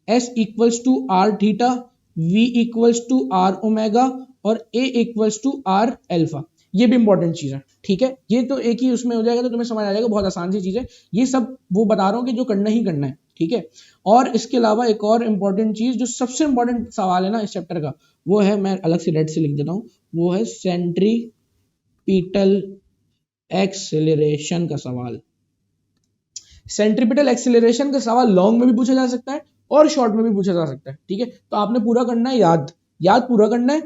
S equals to R theta, V equals to R omega और A equals to R alpha. ये भी इंपॉर्टेंट चीज़ है, ठीक है। ये तो एक ही उसमें हो जाएगा तो तुम्हें समझ आ जाएगा, बहुत आसान सी चीज़ है। ये सब वो बता रहा हूँ कि जो करना ही करना है, ठीक है। और इसके अलावा एक और इम्पॉर्टेंट चीज़, जो सबसे इम्पॉर्टेंट सवाल है ना इस चैप्टर का, वो है, मैं अलग से रेड से लिख देता हूँ, वो है सेंट्रीपिटल एक्सेलरेशन का सवाल। सेंट्रीपिटल एक्सेलरेशन का सवाल लॉन्ग में भी पूछा जा सकता है और शॉर्ट में भी पूछा जा सकता है, ठीक है। तो आपने पूरा करना है याद पूरा करना है,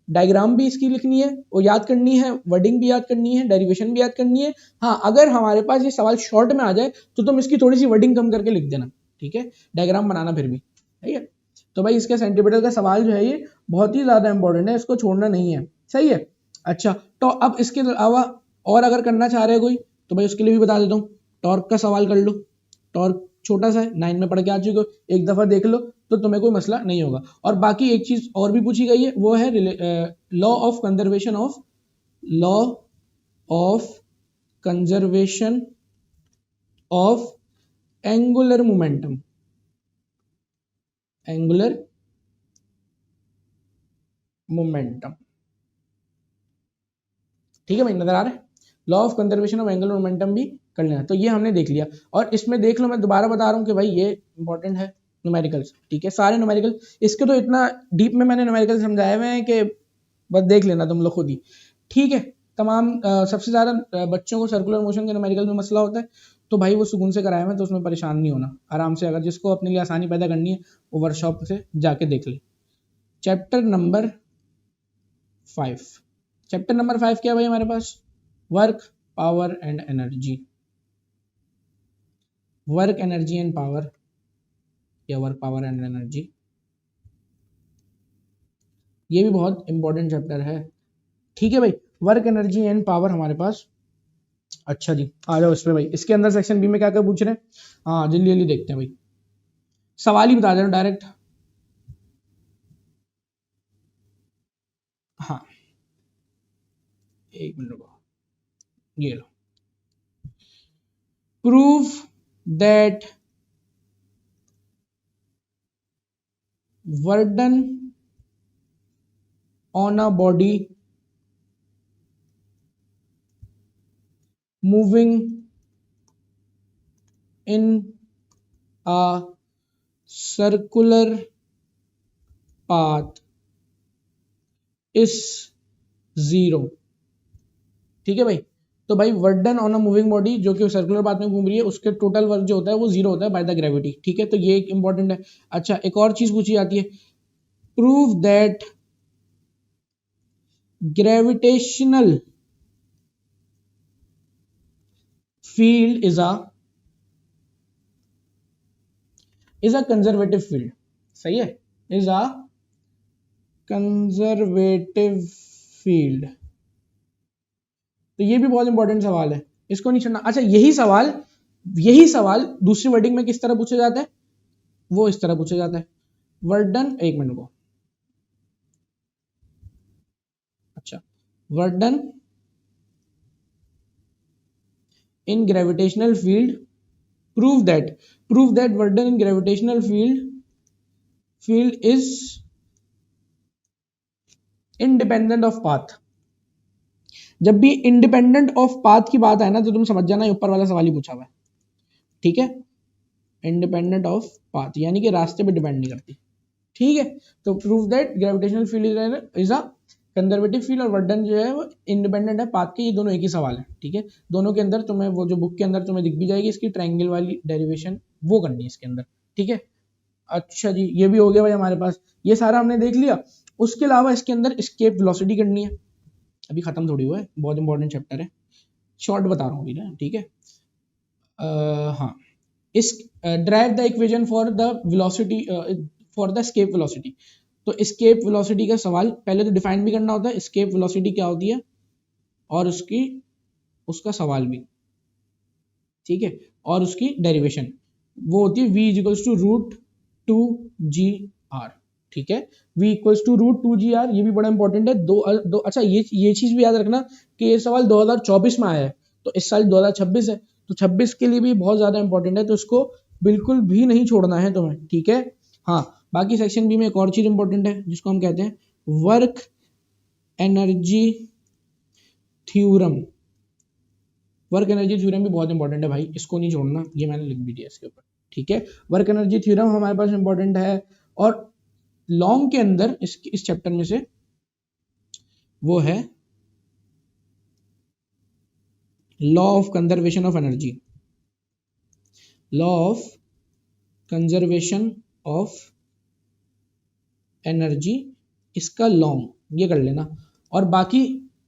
डायग्राम भी इसकी लिखनी है, वो याद करनी है, वर्डिंग भी याद करनी है, डेरिवेशन भी याद करनी है। हाँ, अगर हमारे पास ये सवाल शॉर्ट में आ जाए तो तुम इसकी थोड़ी सी वर्डिंग कम करके लिख देना, ठीक है, डायग्राम बनाना फिर भी, ठीक है। तो भाई इसका सेंट्रीपिटल का सवाल जो है ये बहुत ही ज्यादा इंपॉर्टेंट है, इसको छोड़ना नहीं है, सही है। अच्छा, तो अब इसके अलावा और अगर करना चाह रहे हो कोई, तो भाई उसके लिए भी बता देता हूँ, टॉर्क का सवाल कर लो। टॉर्क छोटा सा है, 9 में पढ़ के आ चुके हो, एक दफा देख लो तो तुम्हें कोई मसला नहीं होगा। और बाकी एक चीज और भी पूछी गई है, वो है law of conservation of angular momentum, ठीक है भाई, नजर आ रहा है। Law of conservation of angular momentum भी कर लेना। तो ये हमने देख लिया, और इसमें देख लो, मैं दोबारा बता रहा हूँ कि भाई ये इंपॉर्टेंट है, न्यूमेरिकल्स, ठीक है, सारे न्यूमेरिकल। इसके तो इतना डीप में मैंने न्यूमेरिकल समझाए हुए हैं कि बस देख लेना तुम लोग खुद ही, ठीक है। तमाम सबसे ज़्यादा बच्चों को सर्कुलर मोशन के न्यूमेरिकल में मसला होता है, तो भाई वो सुकून से कराए हुए, तो उसमें परेशान नहीं होना, आराम से, अगर जिसको अपने लिए आसानी पैदा करनी है वो वर्कशॉप से जाके देख ले। चैप्टर नंबर 5 क्या है भाई हमारे पास? Work, power and energy. Work, energy and power, या वर्क, पावर एंड एनर्जी, ये भी बहुत इंपॉर्टेंट चैप्टर है, ठीक है भाई। वर्क, एनर्जी एंड पावर हमारे पास। अच्छा जी, आ जाओ इस पे भाई। इसके अंदर सेक्शन बी में क्या क्या पूछ रहे हैं, हाँ जल्दी जल्दी देखते हैं भाई, सवाल ही बता दे रहा हूं डायरेक्ट। हाँ, एक मिनट रुको, ये लो। Prove that work done on a body moving in a circular path is 0, ठीक है भाई। तो भाई work done on a moving body जो कि सर्कुलर पाथ में घूम रही है, उसके टोटल वर्क जो होता है वो 0 होता है बाय द ग्रेविटी, ठीक है। तो ये एक इंपॉर्टेंट है। अच्छा, एक और चीज पूछी जाती है, prove that gravitational field is a conservative field, सही है, इज अ कंजर्वेटिव फील्ड। तो ये भी बहुत इंपॉर्टेंट सवाल है, इसको नहीं छोड़ना। अच्छा, यही सवाल दूसरी वर्डिंग में किस तरह पूछा जाता है, वो इस तरह पूछा जाता है, वर्क डन, एक मिनट को, अच्छा, work done in gravitational field, prove that work done in gravitational field is independent of path. जब भी इंडिपेंडेंट ऑफ पाथ की बात है ना, तो तुम समझ जाना ऊपर वाला सवाल ही पूछा हुआ है, ठीक है। इंडिपेंडेंट ऑफ पाथ यानी कि रास्ते पे डिपेंड नहीं करती, ठीक है। तो prove that gravitational field is a conservative field, और वर्क डन जो है वो इंडिपेंडेंट है पाथ के। ये दोनों एक ही सवाल है, ठीक है। दोनों के अंदर तुम्हें वो जो बुक के अंदर तुम्हें दिख भी जाएगी, इसकी ट्रायंगल वाली डेरिवेशन वो करनी है इसके अंदर, ठीक है। अच्छा जी, ये भी हो गया भाई हमारे पास, ये सारा हमने देख लिया। उसके अलावा इसके अंदर एस्केप वेलोसिटी करनी है, अभी खत्म थोड़ी हुआ है, बहुत इंपॉर्टेंट चैप्टर है, शॉर्ट बता रहा हूँ अभी ना, ठीक है। हाँ, इस drive the equation for the velocity for the escape velocity. तो एस्केप वेलोसिटी का सवाल पहले तो डिफाइन भी करना होता है, एस्केप वेलोसिटी क्या होती है, और उसका सवाल भी, ठीक है, और उसकी डेरिवेशन वो होती है v equals to root 2gr, ठीक है, v equals to root 2gr। ये भी बड़ा इंपॉर्टेंट है। दो अच्छा, ये चीज भी याद रखना कि ये सवाल 2024 में आया है, तो इस साल 2026 है, तो 26 के लिए भी बहुत ज्यादा इंपॉर्टेंट है, तो इसको बिल्कुल भी नहीं छोड़ना है तुम्हें, ठीक है। हाँ, बाकी सेक्शन बी में एक और चीज इंपॉर्टेंट है जिसको हम कहते हैं work, energy theorem, work energy theorem भी बहुत इंपॉर्टेंट है भाई, इसको नहीं छोड़ना, ये मैंने लिख भी दिया इसके ऊपर, ठीक है। वर्क एनर्जी थ्योरम हमारे पास इंपॉर्टेंट है। और लॉन्ग के अंदर इस चैप्टर में से वो है law of conservation of energy, law of conservation of energy, इसका लॉन्ग ये कर लेना। और बाकी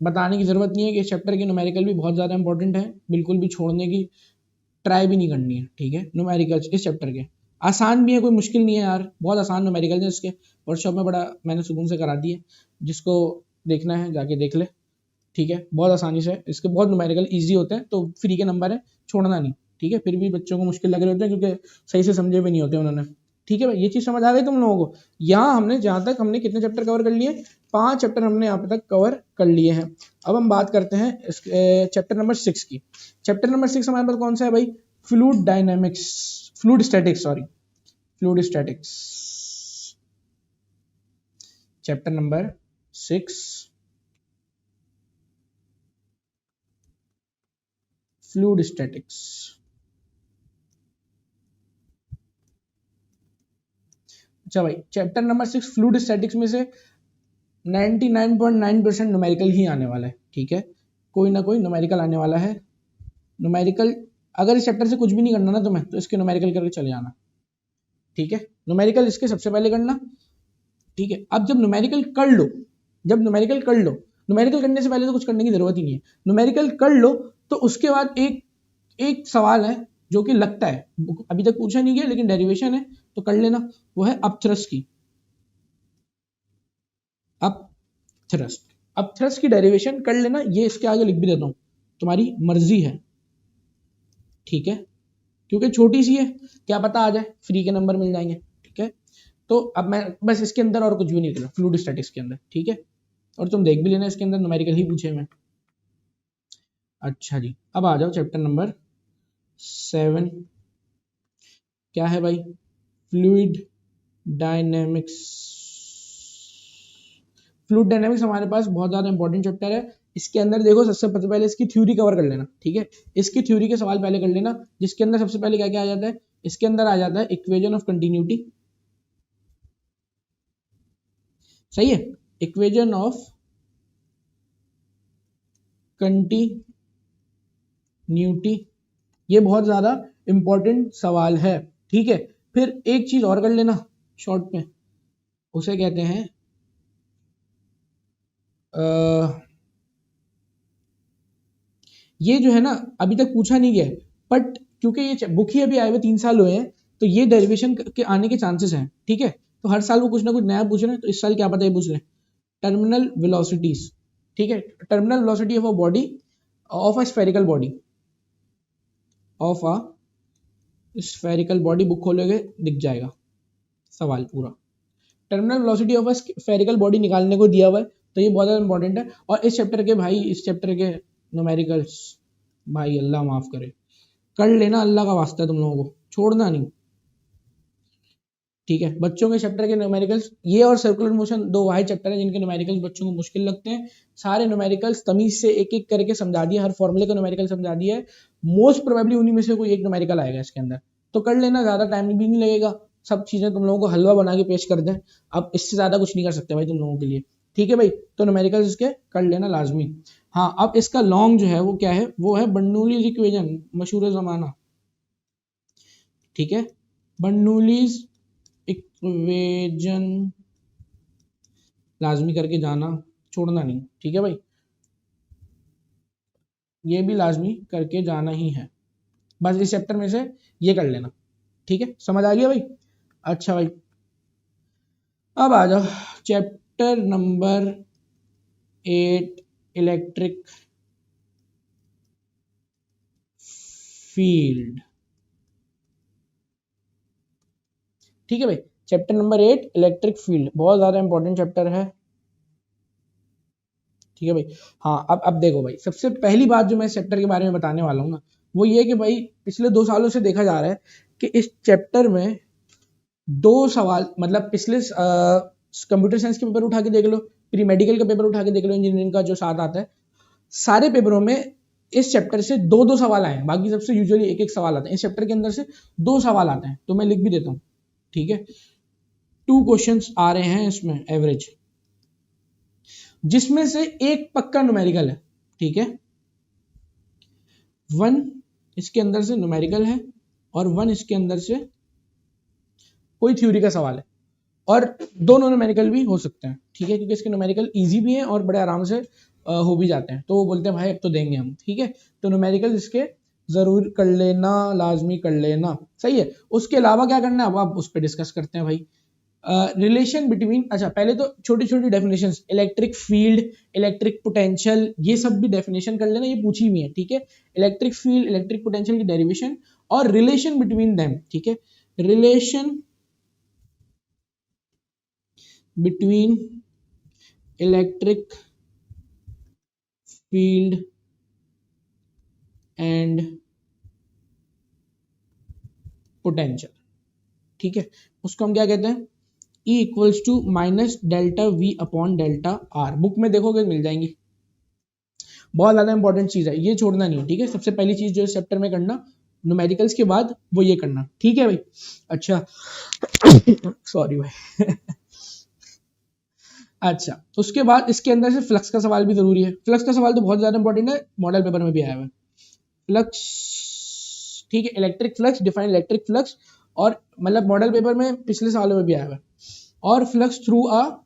बताने की जरूरत नहीं है कि इस चैप्टर की न्यूमेरिकल भी बहुत ज़्यादा इंपॉर्टेंट है, बिल्कुल भी छोड़ने की ट्राई भी नहीं करनी है, ठीक है। न्यूमेरिकल्स इस चैप्टर के आसान भी है, कोई मुश्किल नहीं है यार, बहुत आसान न्यूमेरिकल्स है इसके, वर्कशॉप में बड़ा मैंने सुकून से करा दिए, जिसको देखना है जाके देख ले, ठीक है। बहुत आसानी से इसके बहुत न्यूमेरिकल ईजी होते हैं, तो फ्री के नंबर है, छोड़ना नहीं, ठीक है। फिर भी बच्चों को मुश्किल लग रहे होते हैं क्योंकि सही से समझे भी नहीं होते उन्होंने, ठीक है भाई। ये चीज़ समझ आ गई तुम लोगों को। यहाँ हमने जहाँ तक हमने कितने चैप्टर कवर कर लिए, 5 चैप्टर हमने यहाँ पे तक कवर कर लिए हैं। अब हम बात करते हैं चैप्टर नंबर 6 की। चैप्टर नंबर 6 हमारे पास कौन सा है भाई, fluid dynamics, fluid statics, sorry fluid statics, chapter number 6 fluid statics. अच्छा भाई, चैप्टर नंबर 6 फ्लूइड स्टैटिक्स में से 99.9% न्यूमेरिकल ही आने वाला है, ठीक है। कोई ना कोई न्यूमेरिकल आने वाला है। न्यूमेरिकल अगर इस चैप्टर से कुछ भी नहीं करना ना तुम्हें, तो इसके न्यूमेरिकल करके चले जाना, ठीक है। न्यूमेरिकल इसके सबसे पहले करना, ठीक है। अब जब न्यूमेरिकल कर लो, न्यूमेरिकल करने से पहले तो कुछ करने की जरूरत ही नहीं है, न्यूमेरिकल कर लो तो उसके बाद एक सवाल है जो कि लगता है, अभी तक पूछा नहीं गया लेकिन डेरिवेशन है तो कर लेना, वो है अपथ्रस्ट की। अपथ्रस्ट की डेरिवेशन कर लेना, ये इसके आगे लिख भी देता हूं, तुम्हारी मर्जी है, ठीक है, क्योंकि छोटी सी है, क्या पता आ जाए, फ्री के नंबर मिल जाएंगे, ठीक है। तो अब मैं बस इसके अंदर और कुछ भी नहीं लिखा फ्लूइड स्टैटिक्स के अंदर, ठीक है। और तुम देख भी लेना इसके अंदर न्यूमेरिकल ही पूछे मैं। अच्छा जी, अब आ जाओ चैप्टर नंबर 7, क्या है भाई, फ्लूइड डायनेमिक्स। फ्लूइड डायनेमिक्स हमारे पास बहुत ज़्यादा इंपॉर्टेंट चैप्टर है। इसके अंदर देखो सबसे पहले इसकी थ्योरी कवर कर लेना, ठीक है। इसकी थ्योरी के सवाल पहले कर लेना, जिसके अंदर सबसे पहले क्या क्या आ जाता है, इसके अंदर आ जाता है इक्वेशन ऑफ कंटिन्यूटी, सही है, इक्वेशन ऑफ कंटिन्यूटी, ये बहुत ज़्यादा इंपॉर्टेंट सवाल है, ठीक है। फिर एक चीज़ और कर लेना शॉर्ट में, उसे कहते हैं ये जो है ना अभी तक पूछा नहीं गया, बट क्योंकि ये बुक ही अभी आए हुए 3 साल हुए हैं, तो ये डेरिवेशन के आने के चांसेस हैं, ठीक है। तो हर साल वो कुछ ना कुछ नया पूछ रहे हैं, तो इस साल क्या पता है पूछ रहे हैं टर्मिनल वेलोसिटीज, ठीक है। Terminal velocity of a body, of a spherical body, of a spherical body, book खोलोगे दिख जाएगा सवाल पूरा। Terminal velocity of a spherical body निकालने को दिया हुआ है, तो ये बहुत ज़्यादा इंपॉर्टेंट है। और इस चैप्टर के न्यूमेरिकल्स भाई अल्लाह माफ करे, कर लेना, अल्लाह का वास्ता है तुम लोगों को, छोड़ना नहीं, ठीक है। बच्चों के चैप्टर के न्यूमेरिकल्स ये और सर्कुलर मोशन 2 वाहिद चैप्टर है जिनके न्यूमेरिकल्स बच्चों को मुश्किल लगते हैं। सारे न्यूमेरिकल्स तमीज से एक एक करके समझा दिया, हर फॉर्मूले का न्यूमेरिकल समझा दिया है, मोस्ट प्रोबेबली उन्हीं में से कोई एक न्यूमेरिकल आएगा इसके अंदर, तो कर लेना, ज़्यादा टाइम भी नहीं लगेगा, सब चीज़ें तुम लोगों को हलवा बना के पेश कर दें, अब इससे ज़्यादा कुछ नहीं कर सकते भाई तुम लोगों के लिए, ठीक है भाई। तो न्यूमेरिकल्स इसके कर लेना लाजमी। हाँ, अब इसका लॉन्ग जो है वो क्या है, वो है बर्नौलीज इक्वेशन, मशहूर ज़माना, ठीक है। बर्नौलीज इक्वेशन लाजमी करके जाना, छोड़ना नहीं, ठीक है भाई, ये भी लाजमी करके जाना ही है, बस इस चैप्टर में से ये कर लेना, ठीक है। समझ आ गया भाई। अच्छा भाई, अब आ जाओ चैप्टर नंबर 8 इलेक्ट्रिक फील्ड, ठीक है भाई। चैप्टर नंबर 8 इलेक्ट्रिक फील्ड बहुत ज़्यादा इंपॉर्टेंट चैप्टर है, ठीक है भाई। हाँ, अब देखो भाई, सबसे पहली बात जो मैं इस चैप्टर के बारे में बताने वाला हूँ ना, वो ये कि भाई पिछले 2 सालों से देखा जा रहा है कि इस चैप्टर में 2 सवाल, मतलब पिछले कंप्यूटर साइंस के पेपर उठा के देख लो, प्री मेडिकल का पेपर उठा के देख लो, इंजीनियरिंग का जो साथ आता है, सारे पेपरों में इस चैप्टर से दो दो सवाल आए हैं, बाकी सबसे यूजुअली एक एक सवाल आते हैं, इस चैप्टर के अंदर से दो सवाल आते हैं, तो मैं लिख भी देता हूं, ठीक है। 2 क्वेश्चंस आ रहे हैं इसमें एवरेज, जिसमें से एक पक्का न्यूमेरिकल है, ठीक है। 1 इसके अंदर से न्यूमेरिकल है और 1 इसके अंदर से कोई थ्योरी का सवाल है, और दोनों न्यूमेरिकल भी हो सकते हैं, ठीक है, क्योंकि इसके न्यूमेरिकल इजी भी हैं और बड़े आराम से हो भी जाते हैं, तो वो बोलते हैं भाई अब तो देंगे हम, ठीक है। तो न्यूमेरिकल इसके जरूर कर लेना, लाजमी कर लेना, सही है। उसके अलावा क्या करना है अब आप उस पर डिस्कस करते हैं भाई। रिलेशन बिटवीन, अच्छा पहले तो छोटी छोटी definitions, electric field, electric potential, ये सब भी डेफिनेशन कर लेना, ये पूछी हुई है, ठीक है। इलेक्ट्रिक फील्ड, इलेक्ट्रिक पोटेंशियल की डेरिवेशन और रिलेशन बिटवीन देम, ठीक है। Relation between electric field and potential, ठीक है, उसको हम क्या कहते हैं, E equals to minus delta V upon delta R। Book में देखोगे मिल जाएंगी, बहुत ज्यादा इंपॉर्टेंट चीज है, ये छोड़ना नहीं है, ठीक है। सबसे पहली चीज जो इस चैप्टर में करना न्यूमेरिकल्स के बाद वो ये करना, ठीक है भाई। अच्छा सॉरी भाई अच्छा, उसके बाद इसके अंदर से फ्लक्स का सवाल भी जरूरी है। फ्लक्स का सवाल तो बहुत ज्यादा इंपॉर्टेंट है, मॉडल पेपर में भी आया हुआ है। फ्लक्स, ठीक है, electric flux, define electric flux, और मतलब मॉडल पेपर में पिछले सालों में भी आया हुआ है। और flux through a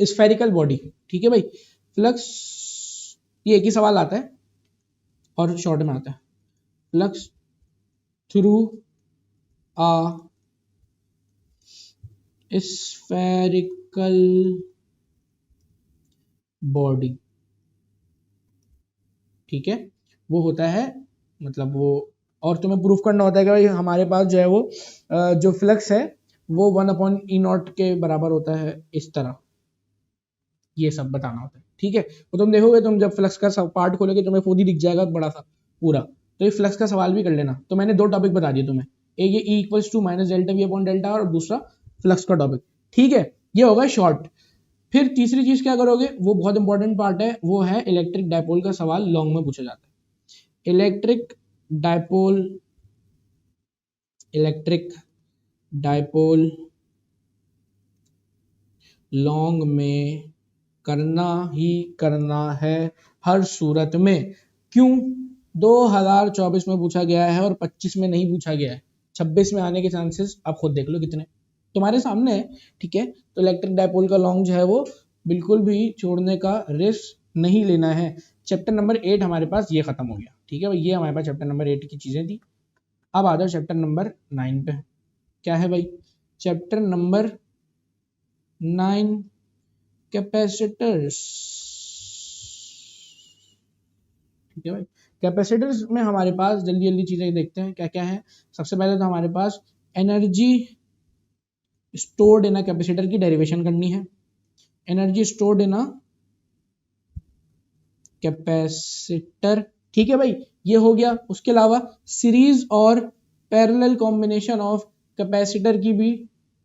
spherical body, ठीक है भाई। फ्लक्स, ये एक ही सवाल आता है और शॉर्ट में आता है, flux through a spherical body, ठीक है, वो होता है, मतलब वो, और तुम्हें प्रूफ करना होता है कि भाई हमारे पास जो है वो जो फ्लक्स है वो 1/E0 के बराबर होता है, इस तरह, ये सब बताना होता है, ठीक है। तो तुम देखोगे, तुम जब फ्लक्स का पार्ट खोलोगे तुम्हें खुद ही दिख जाएगा बड़ा सा पूरा, तो ये फ्लक्स का सवाल भी कर लेना। तो मैंने दो टॉपिक बता दिए तुम्हें, एक ये E equals to minus delta V upon delta और दूसरा फ्लक्स का टॉपिक, ठीक है, ये होगा शॉर्ट। फिर तीसरी चीज क्या करोगे, वो बहुत इंपॉर्टेंट पार्ट है, वो है इलेक्ट्रिक डायपोल का सवाल, लॉन्ग में पूछा जाता है। इलेक्ट्रिक डायपोल लॉन्ग में करना ही करना है हर सूरत में। क्यों? 2024 में पूछा गया है और 25 में नहीं पूछा गया है, 26 में आने के चांसेस आप खुद देख लो कितने तुम्हारे सामने है, ठीक है। तो इलेक्ट्रिक डायपोल का लॉन्ग जो है वो बिल्कुल भी छोड़ने का रिस्क नहीं लेना है। चैप्टर नंबर 8 हमारे पास ये खत्म हो गया, ठीक है भाई, ये हमारे पास चैप्टर नंबर 8 की चीजें थी। अब आ जाओ चैप्टर नंबर 9 पे। क्या है भाई? चैप्टर नंबर 9 कैपेसिटर्स, ठीक है भाई। कैपेसिटर्स में हमारे पास जल्दी जल्दी चीजें देखते हैं क्या क्या है। सबसे पहले तो हमारे पास energy stored in a capacitor की डेरिवेशन करनी है, energy stored in a capacitor, ठीक है भाई, ये हो गया। उसके अलावा सीरीज और पैरेलल कॉम्बिनेशन ऑफ कैपेसिटर की भी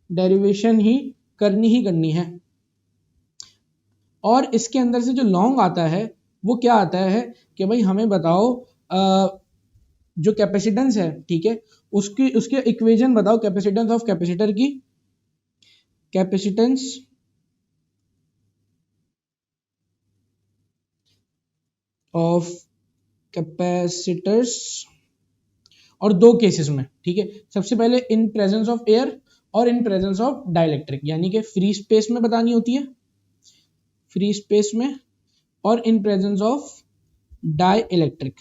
डेरिवेशन ही करनी है। और इसके अंदर से जो लॉन्ग आता है वो क्या आता है कि भाई हमें बताओ जो कैपेसिटेंस है, ठीक है, उसके इक्वेशन बताओ कैपेसिटेंस ऑफ कैपेसिटर की, कैपेसिटेंस ऑफ कैपेसिटर्स, और दो केसेस में, ठीक है। सबसे पहले इन प्रेजेंस ऑफ एयर और इन प्रेजेंस ऑफ डाइलेक्ट्रिक, यानी कि फ्री स्पेस में बतानी होती है, फ्री स्पेस में, और in presence of dielectric.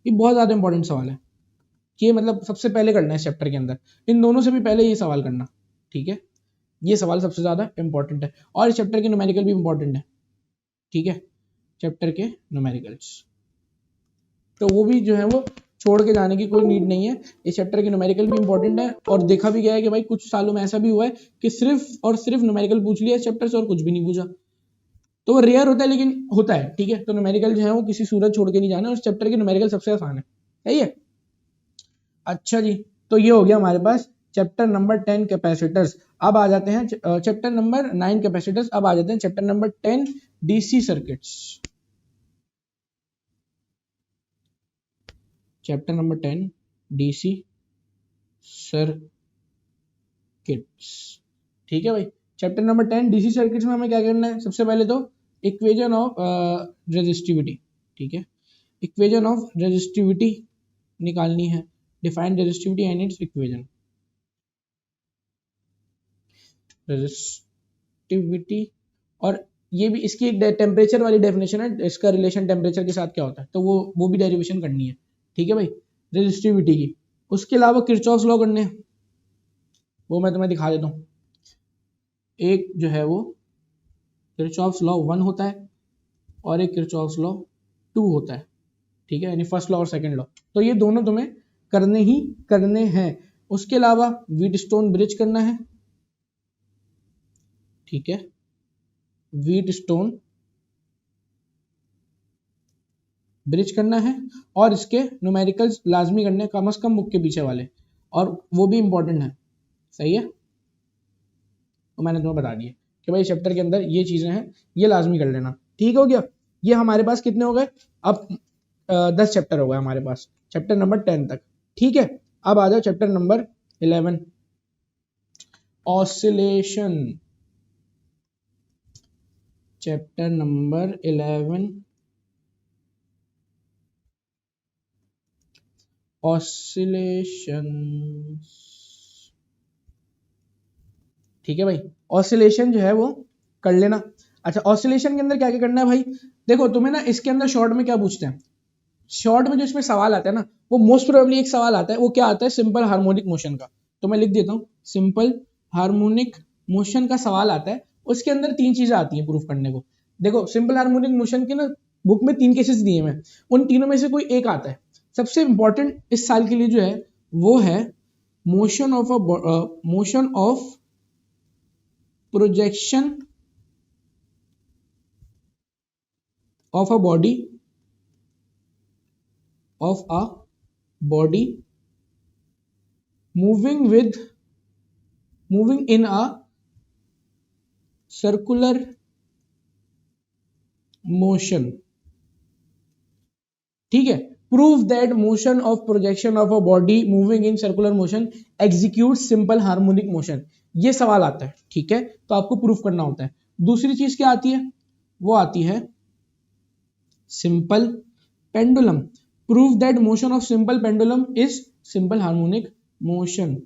ये बहुत ज्यादा इंपॉर्टेंट सवाल है, ये मतलब सबसे पहले करना है इस चैप्टर के अंदर, इन दोनों से भी पहले ये सवाल करना, ठीक है। ये सवाल सबसे ज्यादा इंपॉर्टेंट है, और इस चैप्टर के न्यूमेरिकल भी इंपॉर्टेंट है, ठीक है, चैप्टर के न्यूमेरिकल्स, तो वो भी जो है वो छोड़ के जाने की कोई नीड नहीं है। इस चैप्टर के न्यूमेरिकल भी इंपॉर्टेंट है, और देखा भी गया है कि भाई कुछ सालों में ऐसा भी हुआ है कि सिर्फ और सिर्फ न्यूमेरिकल पूछ लिया इस चैप्टर से और कुछ भी नहीं पूछा, तो वो रेयर होता है लेकिन होता है, ठीक है। तो न्यूमेरिकल जो है वो किसी सूरत छोड़ के नहीं जाना, और इस चैप्टर के न्यूमेरिकल सबसे आसान है, सही है। अच्छा जी, तो ये हो गया हमारे पास चैप्टर नंबर 10 कैपेसिटर्स। अब आ जाते हैं चैप्टर नंबर 9 कैपेसिटर्स, अब आ जाते हैं chapter number 10 DC circuits. Chapter number 10 DC circuits. ठीक है भाई, चैप्टर नंबर 10 डीसी सर्किट्स में हमें क्या करना है, सबसे पहले तो इक्वेशन ऑफ रेजिस्टिविटी। ठीक है, इक्वेशन ऑफ रेजिस्टिविटी निकालनी है, define resistivity and it's equation. Resistivity, और ये भी इसकी एक टेम्परेचर वाली डेफिनेशन है, इसका रिलेशन टेम्परेचर के साथ क्या होता है, तो वो भी डेरिवेशन करनी है। ठीक है भाई, रेजिस्टिविटी की। उसके अलावा किरचॉफ्स लॉ करने हैं, वो मैं तुम्हें दिखा देता हूँ। एक जो है वो किरचॉफ्स लॉ 1 होता है और एक किरचॉफ्स लॉ 2 होता है। ठीक है, यानी फर्स्ट लॉ और सेकंड लॉ, तो ये दोनों तुम्हें करने ही करने हैं। उसके अलावा व्हीटस्टोन ब्रिज करना है। ठीक है, व्हीटस्टोन ब्रिज करना है, और इसके न्यूमेरिकल्स लाजमी करने हैं, कम से कम बुक के पीछे वाले, और वो भी इंपॉर्टेंट है। सही है, तो मैंने तुम्हें बता दिया कि भाई चैप्टर के अंदर ये चीजें हैं, ये लाजमी कर लेना। ठीक हो गया, ये हमारे पास कितने हो गए, अब 10 चैप्टर हो गए हमारे पास, चैप्टर नंबर 10 तक। ठीक है, अब आ जाओ chapter number 11, oscillation. Chapter number 11 oscillation. ठीक है भाई, ऑसिलेशन जो है वो कर लेना। अच्छा, ऑसिलेशन के अंदर क्या क्या करना है भाई, देखो तुम्हें ना इसके अंदर शॉर्ट में क्या पूछते हैं, शॉर्ट में जो इसमें सवाल आता है ना, वो मोस्ट प्रोबेबली एक सवाल आता है, वो क्या आता है, सिंपल हार्मोनिक मोशन का। तो मैं लिख देता हूँ, सिंपल हार्मोनिक मोशन का सवाल आता है। उसके अंदर 3 चीजें आती हैं प्रूफ करने को। देखो सिंपल हार्मोनिक मोशन के ना बुक में 3 केसेस दिए हैं, उन तीनों में से कोई एक आता है। सबसे इंपॉर्टेंट इस साल के लिए जो है वो है motion of projection of a body moving in a circular motion। ठीक है, prove that motion of projection of a body moving in circular motion executes simple harmonic motion। ये सवाल आता है। ठीक है, तो आपको प्रूफ करना होता है। दूसरी चीज क्या आती है, वो आती है simple pendulum. Prove that motion of simple pendulum is simple harmonic motion.